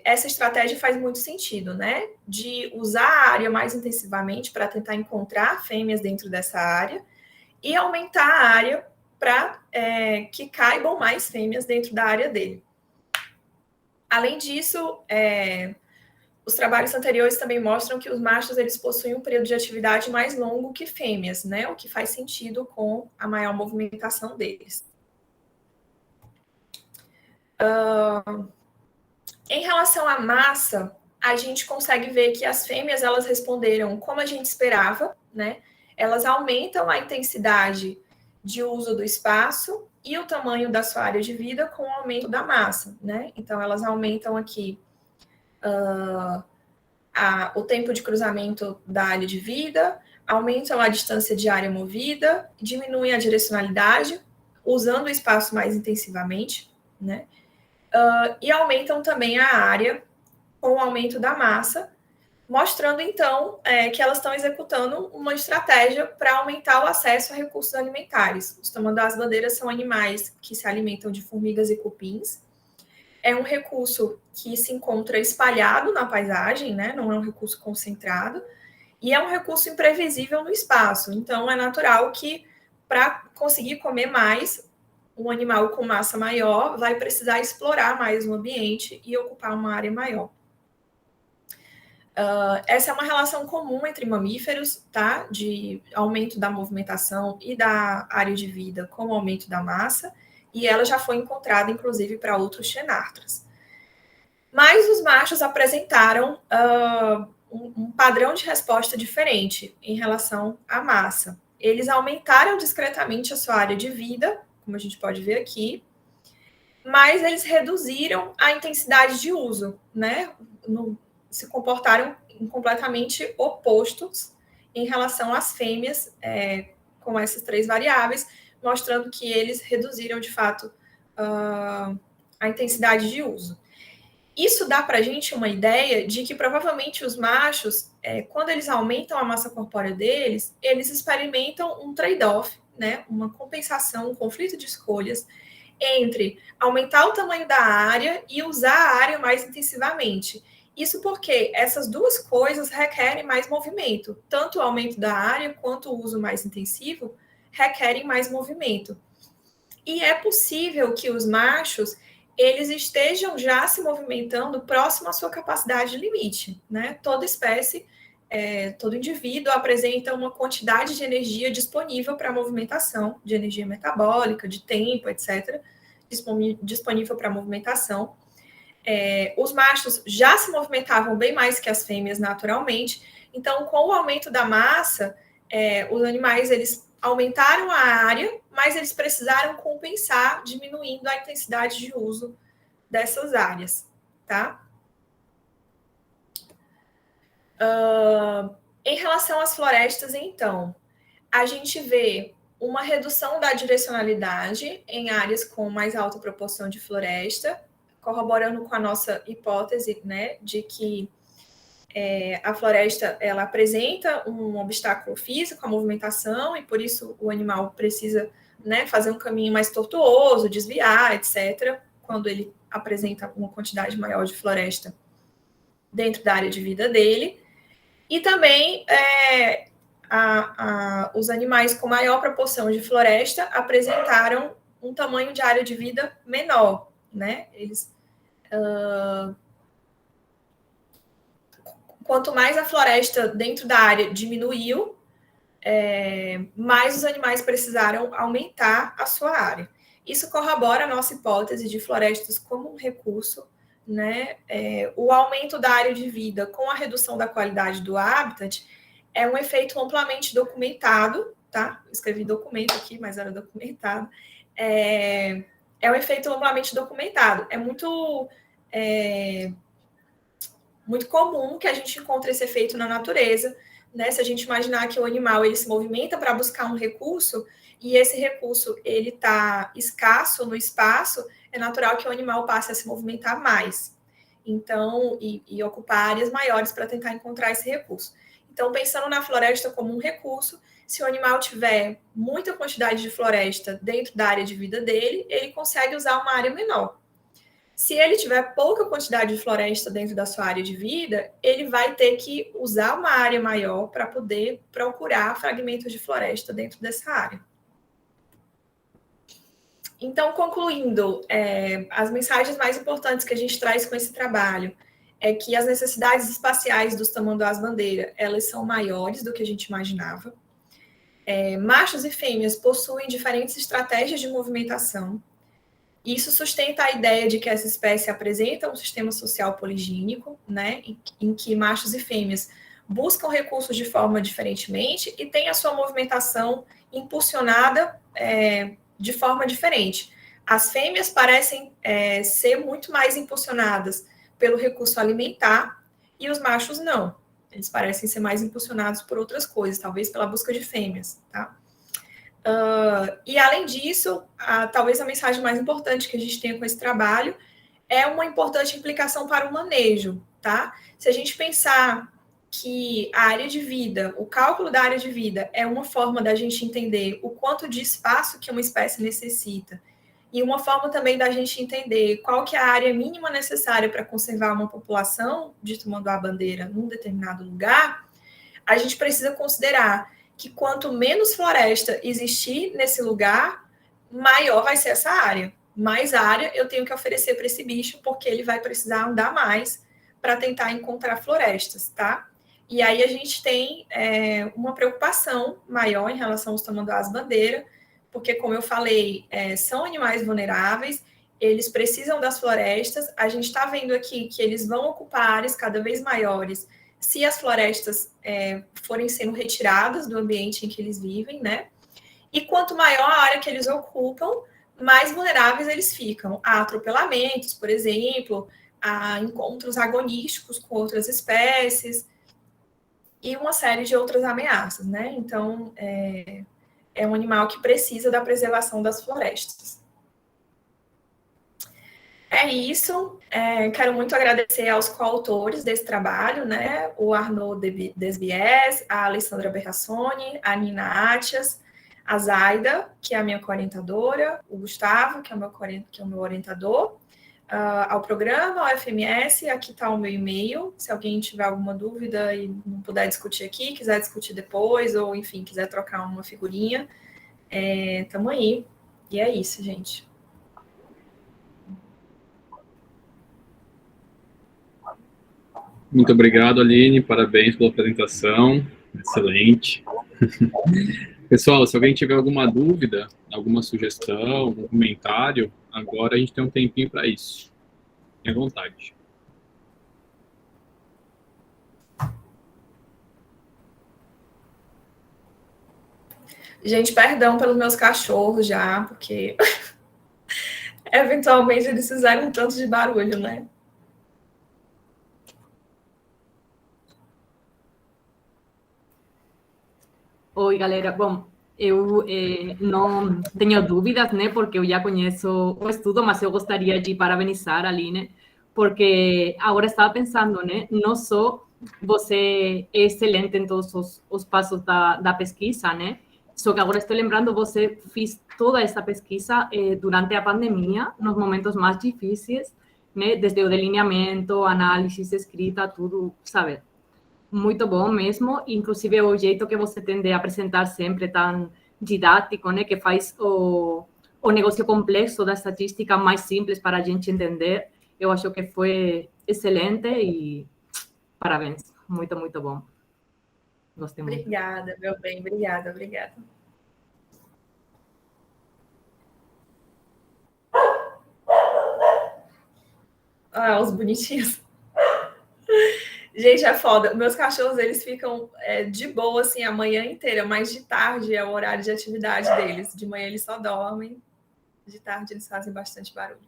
essa estratégia faz muito sentido, né? De usar a área mais intensivamente para tentar encontrar fêmeas dentro dessa área e aumentar a área para que caibam mais fêmeas dentro da área dele. Além disso, os trabalhos anteriores também mostram que os machos eles possuem um período de atividade mais longo que fêmeas, né? O que faz sentido com a maior movimentação deles. Em relação à massa, a gente consegue ver que as fêmeas elas responderam como a gente esperava, né? Elas aumentam a intensidade de uso do espaço e o tamanho da sua área de vida com o aumento da massa, né? Então, elas aumentam aqui o tempo de cruzamento da área de vida, aumentam a distância de área movida, diminuem a direcionalidade, usando o espaço mais intensivamente, né? E aumentam também a área com o aumento da massa, mostrando, então, que elas estão executando uma estratégia para aumentar o acesso a recursos alimentares. Os tamanduás-bandeiras são animais que se alimentam de formigas e cupins. É um recurso que se encontra espalhado na paisagem, né? Não é um recurso concentrado, e é um recurso imprevisível no espaço. Então, é natural que, para conseguir comer mais, um animal com massa maior vai precisar explorar mais o ambiente e ocupar uma área maior. Essa é uma relação comum entre mamíferos, tá? De aumento da movimentação e da área de vida com o aumento da massa, e ela já foi encontrada, inclusive, para outros xenartras. Mas os machos apresentaram um padrão de resposta diferente em relação à massa. Eles aumentaram discretamente a sua área de vida, como a gente pode ver aqui, mas eles reduziram a intensidade de uso, né? Se comportaram completamente opostos em relação às fêmeas, com essas três variáveis, mostrando que eles reduziram, de fato, a intensidade de uso. Isso dá para a gente uma ideia de que provavelmente os machos, quando eles aumentam a massa corpórea deles, eles experimentam um trade-off, né? Uma compensação, um conflito de escolhas entre aumentar o tamanho da área e usar a área mais intensivamente. Isso porque essas duas coisas requerem mais movimento. Tanto o aumento da área quanto o uso mais intensivo requerem mais movimento. E é possível que os machos eles estejam já se movimentando próximo à sua capacidade de limite, né? Toda espécie, todo indivíduo apresenta uma quantidade de energia disponível para a movimentação, de energia metabólica, de tempo, etc., disponível para a movimentação. Os machos já se movimentavam bem mais que as fêmeas naturalmente, então, com o aumento da massa, os animais eles aumentaram a área, mas eles precisaram compensar, diminuindo a intensidade de uso dessas áreas, tá? Em relação às florestas, então, a gente vê uma redução da direcionalidade em áreas com mais alta proporção de floresta, corroborando com a nossa hipótese, né, de que a floresta ela apresenta um obstáculo físico à movimentação e por isso o animal precisa, né, fazer um caminho mais tortuoso, desviar, etc., quando ele apresenta uma quantidade maior de floresta dentro da área de vida dele. E também os animais com maior proporção de floresta apresentaram um tamanho de área de vida menor, né? Quanto mais a floresta dentro da área diminuiu, mais os animais precisaram aumentar a sua área. Isso corrobora a nossa hipótese de florestas como um recurso, né? O aumento da área de vida com a redução da qualidade do habitat é um efeito amplamente documentado, tá? Escrevi documento aqui, mas era documentado. É um efeito amplamente documentado. É muito comum que a gente encontre esse efeito na natureza, né? Se a gente imaginar que o animal ele se movimenta para buscar um recurso e esse recurso ele está escasso no espaço, é natural que o animal passe a se movimentar mais. Então, e ocupar áreas maiores para tentar encontrar esse recurso. Então, pensando na floresta como um recurso, se o animal tiver muita quantidade de floresta dentro da área de vida dele, ele consegue usar uma área menor. Se ele tiver pouca quantidade de floresta dentro da sua área de vida, ele vai ter que usar uma área maior para poder procurar fragmentos de floresta dentro dessa área. Então, concluindo, as mensagens mais importantes que a gente traz com esse trabalho é que as necessidades espaciais dos tamanduás-bandeira, elas são maiores do que a gente imaginava. Machos e fêmeas possuem diferentes estratégias de movimentação. Isso sustenta a ideia de que essa espécie apresenta um sistema social poligínico, né, em que machos e fêmeas buscam recursos de forma diferentemente e têm a sua movimentação impulsionada de forma diferente. As fêmeas parecem ser muito mais impulsionadas pelo recurso alimentar e os machos não. Eles parecem ser mais impulsionados por outras coisas, talvez pela busca de fêmeas, tá? E além disso, talvez a mensagem mais importante que a gente tenha com esse trabalho é uma importante implicação para o manejo, tá? Se a gente pensar que a área de vida, o cálculo da área de vida é uma forma da gente entender o quanto de espaço que uma espécie necessita e uma forma também da gente entender qual que é a área mínima necessária para conservar uma população de tamanduá-bandeira num determinado lugar, a gente precisa considerar que quanto menos floresta existir nesse lugar, maior vai ser essa área. Mais área eu tenho que oferecer para esse bicho, porque ele vai precisar andar mais para tentar encontrar florestas, tá? E aí a gente tem uma preocupação maior em relação aos tamanduás-bandeira, porque, como eu falei, são animais vulneráveis, eles precisam das florestas. A gente está vendo aqui que eles vão ocupar áreas cada vez maiores se as florestas forem sendo retiradas do ambiente em que eles vivem, né? E quanto maior a área que eles ocupam, mais vulneráveis eles ficam a atropelamentos, por exemplo, a encontros agonísticos com outras espécies e uma série de outras ameaças, né? Então, é um animal que precisa da preservação das florestas. É isso. Quero muito agradecer aos coautores desse trabalho, né? O Arnaud Desbies, a Alessandra Berrassoni, a Nina Atias, a Zaida, que é a minha co-orientadora, o Gustavo, que é o meu orientador, ao programa, ao FMS. Aqui está o meu e-mail. Se alguém tiver alguma dúvida e não puder discutir aqui, quiser discutir depois, ou, enfim, quiser trocar uma figurinha, estamos aí. E é isso, gente. Muito obrigado, Aline. Parabéns pela apresentação. Excelente. Pessoal, se alguém tiver alguma dúvida, alguma sugestão, algum comentário, agora a gente tem um tempinho para isso. Fique à vontade. Gente, perdão pelos meus cachorros já, porque eventualmente eles fizeram um tanto de barulho, né? Oi, galera. Bom, eu não tenho dúvidas, né? Porque eu já conheço o estudo, mas eu gostaria de parabenizar a Aline, porque agora estava pensando, né? Não só você é excelente em todos os passos da pesquisa, né? Só que agora estou lembrando, você fez toda essa pesquisa durante a pandemia, nos momentos mais difíceis, né? Desde o delineamento, análise, escrita, tudo, sabe? Muito bom mesmo, inclusive o jeito que você tende a apresentar sempre tão didático, né, que faz o negócio complexo da estatística mais simples para a gente entender. Eu acho que foi excelente e parabéns, muito, muito bom. Gostei muito. Obrigada, meu bem, obrigada. Ah, os bonitinhos. Gente, é foda. Meus cachorros, eles ficam de boa, assim, a manhã inteira, mas de tarde é o horário de atividade deles. De manhã eles só dormem, de tarde eles fazem bastante barulho.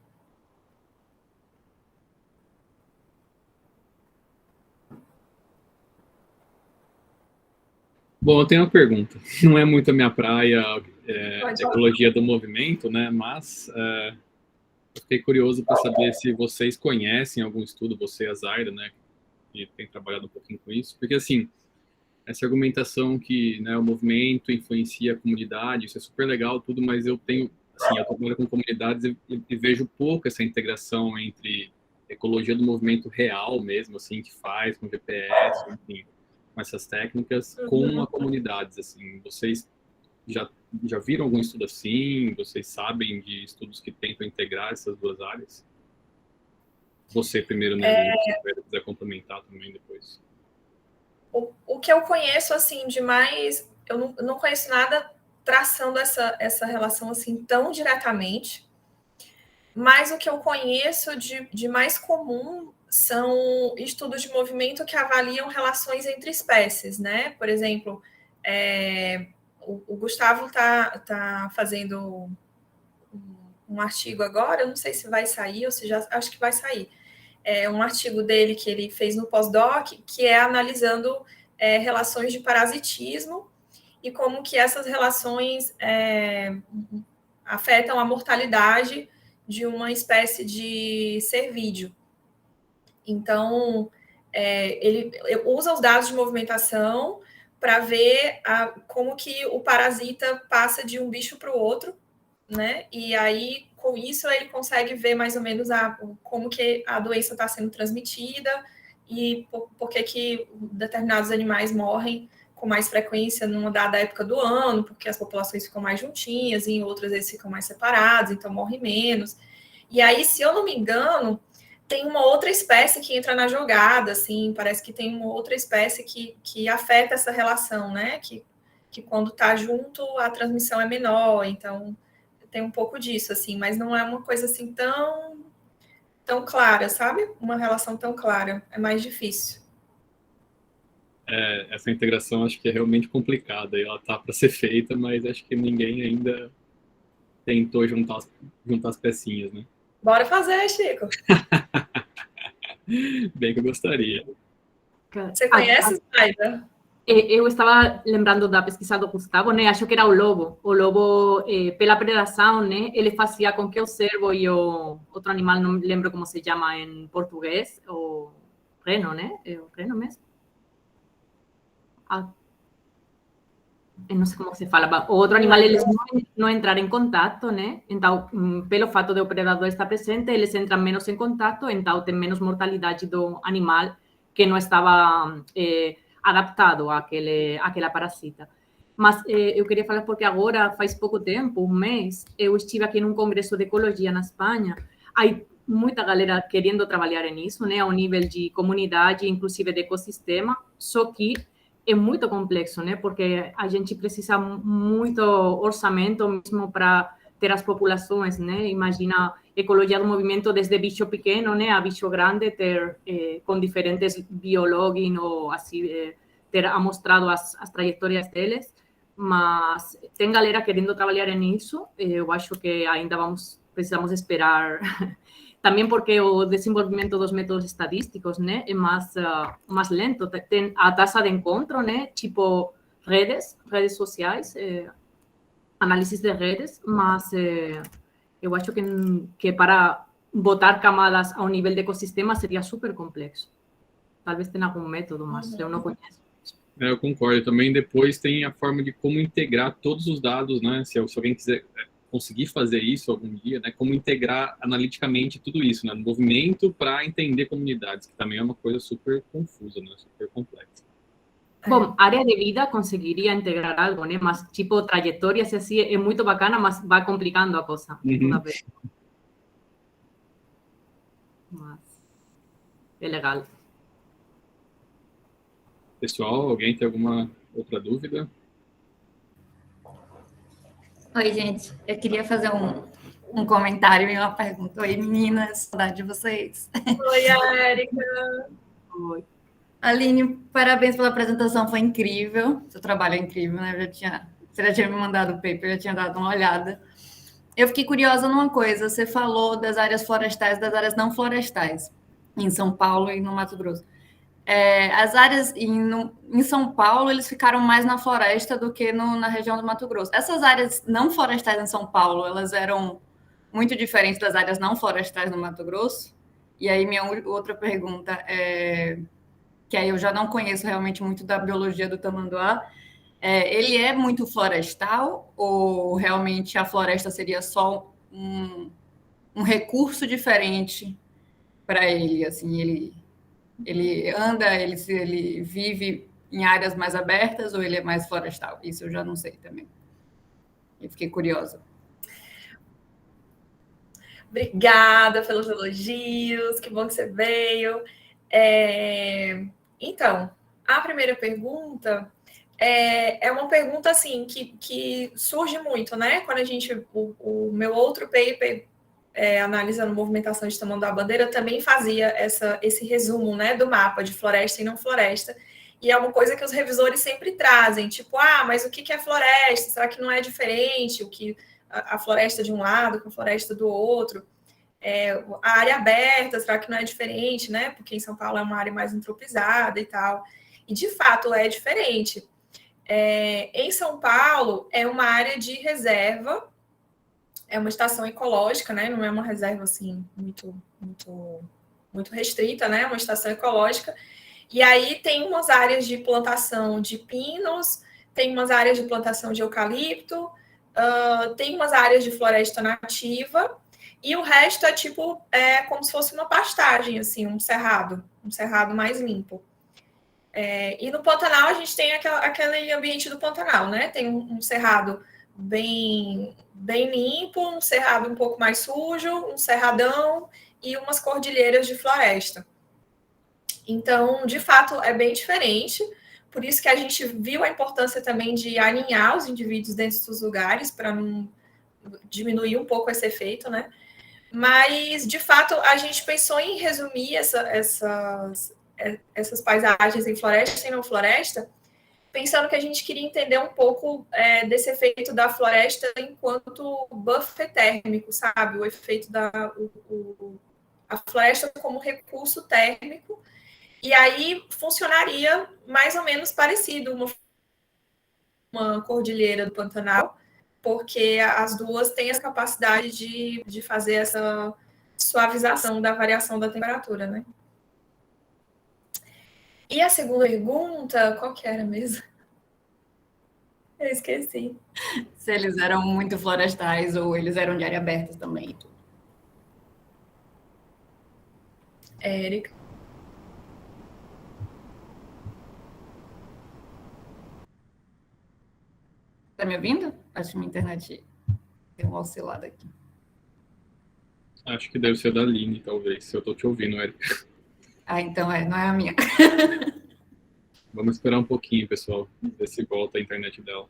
Bom, eu tenho uma pergunta. Não é muito a minha praia, ecologia do movimento, né? Mas eu fiquei curioso para saber se vocês conhecem algum estudo, você e a Zaida, né? Que tem trabalhado um pouquinho com isso, porque assim, essa argumentação que, né, o movimento influencia a comunidade, isso é super legal, tudo, mas eu trabalho com comunidades e vejo pouco essa integração entre ecologia do movimento real mesmo, assim, que faz com GPS, enfim, com essas técnicas, com a comunidades, assim, vocês já viram algum estudo assim? Vocês sabem de estudos que tentam integrar essas duas áreas? Você primeiro, né? Se quiser complementar também depois. O que eu conheço, assim, de mais... Eu não conheço nada traçando essa relação, assim, tão diretamente. Mas o que eu conheço de mais comum são estudos de movimento que avaliam relações entre espécies, né? Por exemplo, o Gustavo tá fazendo um artigo agora, eu não sei se vai sair ou se já... Acho que vai sair. É um artigo dele que ele fez no pós-doc, que é analisando relações de parasitismo e como que essas relações afetam a mortalidade de uma espécie de cervídeo. Então, ele usa os dados de movimentação para ver como que o parasita passa de um bicho para o outro, né? E aí, com isso, ele consegue ver mais ou menos como que a doença está sendo transmitida e por que determinados animais morrem com mais frequência numa dada época do ano, porque as populações ficam mais juntinhas, e em outras eles ficam mais separados, então morrem menos. E aí, se eu não me engano, tem uma outra espécie que entra na jogada, assim, parece que tem uma outra espécie que afeta essa relação, né? Que quando está junto, a transmissão é menor, então tem um pouco disso, assim, mas não é uma coisa assim tão clara, sabe? Uma relação tão clara, é mais difícil. Essa integração acho que é realmente complicada, e ela tá para ser feita, mas acho que ninguém ainda tentou juntar as pecinhas, né? Bora fazer, Chico. Bem que eu gostaria. Você conhece, Zaida? Eu estava lembrando da pesquisa do Gustavo, né? Acho que era o lobo. O lobo, pela predação, né? Ele fazia com que o cervo e o outro animal, não me lembro como se chama em português, o reno, né? É o reno mesmo? Eu não sei como se fala. O outro animal, eles não entrar em contato, né? Então, pelo fato de o predador estar presente, eles entram menos em contato, então tem menos mortalidade do animal que não estava adaptado àquela parasita. Mas eu queria falar porque agora, faz pouco tempo, um mês, eu estive aqui num congresso de ecologia na Espanha. Aí muita galera querendo trabalhar nisso, né? Ao nível de comunidade, inclusive de ecossistema, só que é muito complexo, né? Porque a gente precisa muito orçamento mesmo para ter as populações, né? Imagina ecologia do movimento desde bicho pequeno, né, a bicho grande, ter com diferentes biólogos ou assim, ter amostrado as trajetórias deles, mas tem galera querendo trabalhar nisso. Eu acho que ainda precisamos esperar. Também porque o desenvolvimento dos métodos estadísticos, né, é mais lento. Tem a taxa de encontro, né, tipo redes sociais, análise de redes, mas eu acho que para botar camadas ao nível de ecossistema seria super complexo. Talvez tenha algum método, mas eu não conheço. Eu concordo. Também depois tem a forma de como integrar todos os dados, né? Se alguém quiser conseguir fazer isso algum dia, né? Como integrar analiticamente tudo isso, né? No movimento para entender comunidades, que também é uma coisa super confusa, né? Super complexa. Bom, área de vida conseguiria integrar algo, né? Mas tipo trajetórias assim é muito bacana, mas vai complicando a coisa toda vez. Mas é legal. Pessoal, alguém tem alguma outra dúvida? Oi, gente. Eu queria fazer um comentário e uma pergunta. Oi, meninas. Saudade de vocês. Oi, Érica. Oi. Aline, parabéns pela apresentação. Foi incrível. Seu trabalho é incrível, né? Você já tinha me mandado o paper, eu já tinha dado uma olhada. Eu fiquei curiosa numa coisa. Você falou das áreas florestais e das áreas não florestais, em São Paulo e no Mato Grosso. As áreas em São Paulo, eles ficaram mais na floresta do que na região do Mato Grosso. Essas áreas não florestais em São Paulo, elas eram muito diferentes das áreas não florestais no Mato Grosso? E aí minha outra pergunta é, que aí eu já não conheço realmente muito da biologia do tamanduá, ele é muito florestal ou realmente a floresta seria só um recurso diferente para ele? Assim, ele anda, ele vive em áreas mais abertas ou ele é mais florestal? Isso eu já não sei também. E fiquei curiosa. Obrigada pelos elogios, que bom que você veio. Então, a primeira pergunta é uma pergunta assim que surge muito, né? Quando a gente, o meu outro paper analisando movimentação de tamanho da bandeira também fazia esse resumo, né, do mapa de floresta e não floresta. E é uma coisa que os revisores sempre trazem, tipo, mas o que é floresta? Será que não é diferente o que a floresta de um lado com a floresta do outro? A área aberta, será que não é diferente, né? Porque em São Paulo é uma área mais antropizada e tal. E, de fato, é diferente. Em São Paulo, é uma área de reserva, é uma estação ecológica, né? Não é uma reserva, assim, muito restrita, né? É uma estação ecológica. E aí tem umas áreas de plantação de pinos, tem umas áreas de plantação de eucalipto, tem umas áreas de floresta nativa, e o resto é como se fosse uma pastagem, assim, um cerrado mais limpo. E no Pantanal a gente tem aquele ambiente do Pantanal, né? Tem um cerrado bem limpo, um cerrado um pouco mais sujo, um cerradão e umas cordilheiras de floresta. Então, de fato, é bem diferente. Por isso que a gente viu a importância também de alinhar os indivíduos dentro dos lugares para não diminuir um pouco esse efeito, né? Mas, de fato, a gente pensou em resumir essas paisagens em floresta e não floresta, pensando que a gente queria entender um pouco desse efeito da floresta enquanto buffer térmico, sabe? O efeito a floresta como recurso térmico. E aí funcionaria mais ou menos parecido uma cordilheira do Pantanal, porque as duas têm essa capacidade de fazer essa suavização da variação da temperatura, né? E a segunda pergunta, qual que era mesmo? Eu esqueci. Se eles eram muito florestais ou eles eram de área aberta também. Érica. Tá me ouvindo? Acho que minha internet deu uma oscilada aqui. Acho que deve ser da Aline, talvez, se eu tô te ouvindo, Érica. Então não é a minha. Vamos esperar um pouquinho, pessoal, ver se volta a internet dela.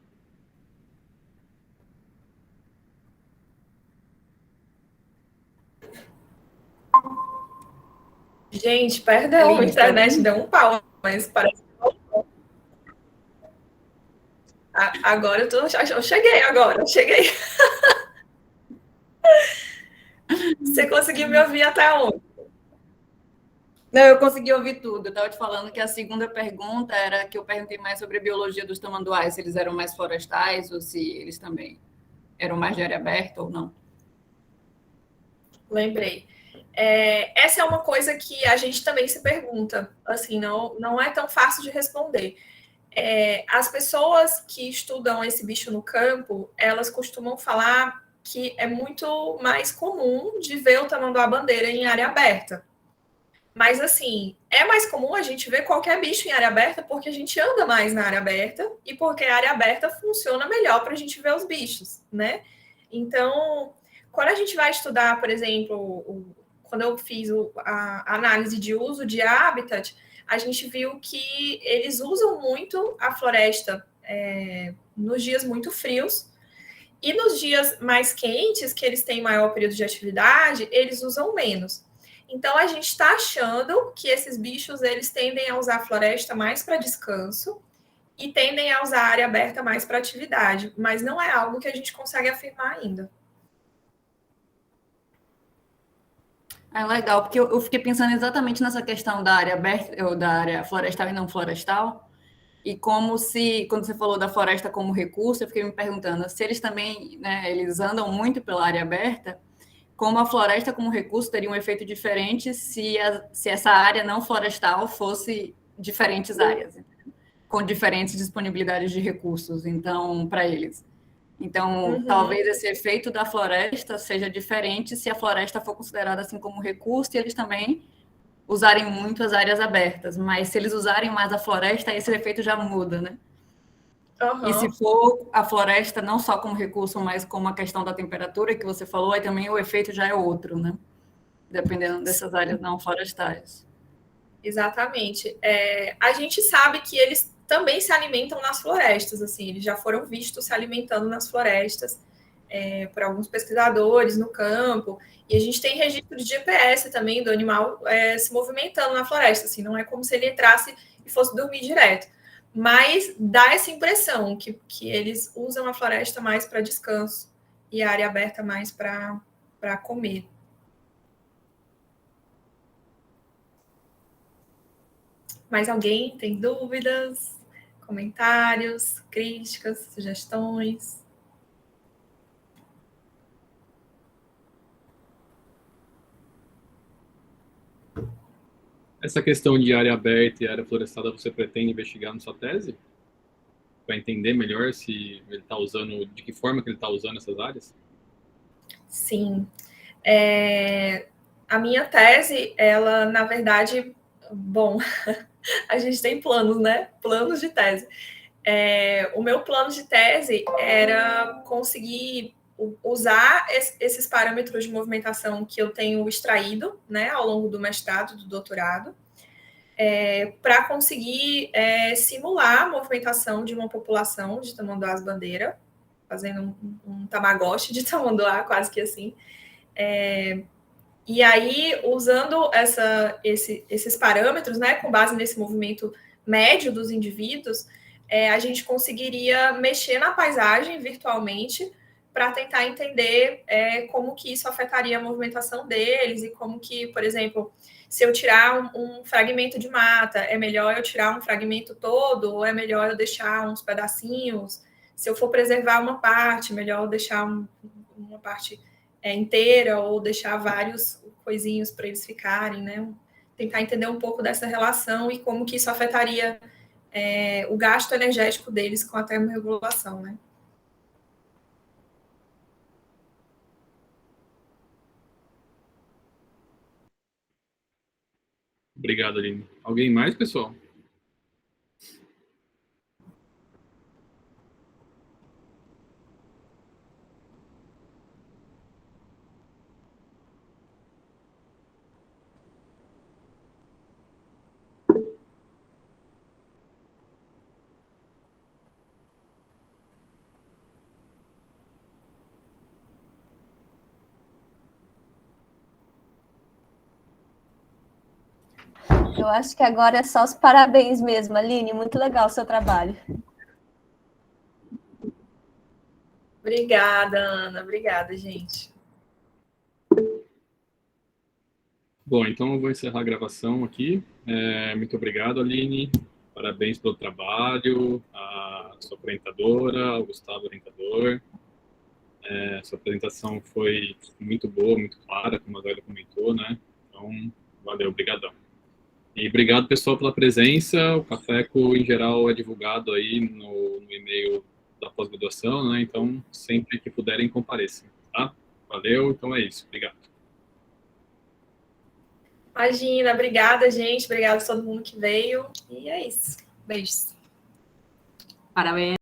Gente, perdão, a internet deu um pau, mas parece que voltou. Agora eu cheguei. Você conseguiu me ouvir até onde? Não, eu consegui ouvir tudo. Eu estava te falando que a segunda pergunta era que eu perguntei mais sobre a biologia dos tamanduás, se eles eram mais florestais ou se eles também eram mais de área aberta ou não. Lembrei. Essa é uma coisa que a gente também se pergunta, assim, não é tão fácil de responder. As pessoas que estudam esse bicho no campo, elas costumam falar que é muito mais comum de ver o tamanduá-bandeira em área aberta. Mas, assim, é mais comum a gente ver qualquer bicho em área aberta porque a gente anda mais na área aberta e porque a área aberta funciona melhor para a gente ver os bichos, né? Então, quando a gente vai estudar, por exemplo, quando eu fiz a análise de uso de habitat, a gente viu que eles usam muito a floresta nos dias muito frios e nos dias mais quentes, que eles têm maior período de atividade, eles usam menos. Então, a gente está achando que esses bichos eles tendem a usar a floresta mais para descanso e tendem a usar a área aberta mais para atividade, mas não é algo que a gente consegue afirmar ainda. Legal, porque eu fiquei pensando exatamente nessa questão da área aberta, ou da área florestal e não florestal, e como se, quando você falou da floresta como recurso, eu fiquei me perguntando se eles também, né, eles andam muito pela área aberta, como a floresta como recurso teria um efeito diferente se essa área não florestal fosse diferentes áreas, com diferentes disponibilidades de recursos, então, para eles. Então, talvez esse efeito da floresta seja diferente se a floresta for considerada assim como recurso e eles também usarem muito as áreas abertas, mas se eles usarem mais a floresta, esse efeito já muda, né? E se for a floresta, não só como recurso, mas como a questão da temperatura que você falou, aí também o efeito já é outro, né? Dependendo dessas áreas não florestais. Exatamente. A gente sabe que eles também se alimentam nas florestas, assim, eles já foram vistos se alimentando nas florestas por alguns pesquisadores no campo, e a gente tem registro de GPS também do animal se movimentando na floresta, assim, não é como se ele entrasse e fosse dormir direto, mas dá essa impressão que eles usam a floresta mais para descanso e a área aberta mais para comer. Mais alguém tem dúvidas, comentários, críticas, sugestões? Essa questão de área aberta e área florestada você pretende investigar na sua tese? Para entender melhor se ele está usando, de que forma que ele está usando essas áreas? Sim. A minha tese, ela, na verdade, bom, a gente tem planos, né? Planos de tese. O meu plano de tese era conseguir usar esses parâmetros de movimentação que eu tenho extraído, né, ao longo do mestrado, do doutorado, para conseguir simular a movimentação de uma população de tamanduás-bandeira, fazendo um tamagotchi de tamanduá, quase que assim. E aí, usando esses parâmetros, né, com base nesse movimento médio dos indivíduos, a gente conseguiria mexer na paisagem virtualmente para tentar entender como que isso afetaria a movimentação deles e como que, por exemplo, se eu tirar um fragmento de mata, é melhor eu tirar um fragmento todo ou é melhor eu deixar uns pedacinhos? Se eu for preservar uma parte, melhor eu deixar uma parte inteira ou deixar vários coisinhos para eles ficarem, né? Tentar entender um pouco dessa relação e como que isso afetaria o gasto energético deles com a termorregulação, né? Obrigado, Aline. Alguém mais, pessoal? Eu acho que agora é só os parabéns mesmo, Aline. Muito legal o seu trabalho. Obrigada, Ana. Obrigada, gente. Bom, então eu vou encerrar a gravação aqui. Muito obrigado, Aline. Parabéns pelo trabalho, a sua orientadora, ao Gustavo, orientador. Sua apresentação foi muito boa, muito clara, como a Zélia comentou, né? Então, valeu, obrigadão. E obrigado, pessoal, pela presença. O Cafeco, em geral, é divulgado aí no e-mail da pós-graduação, né? Então, sempre que puderem, compareçam, tá? Valeu, então é isso. Obrigado. Imagina, obrigada, gente. Obrigada a todo mundo que veio. E é isso. Beijos. Parabéns.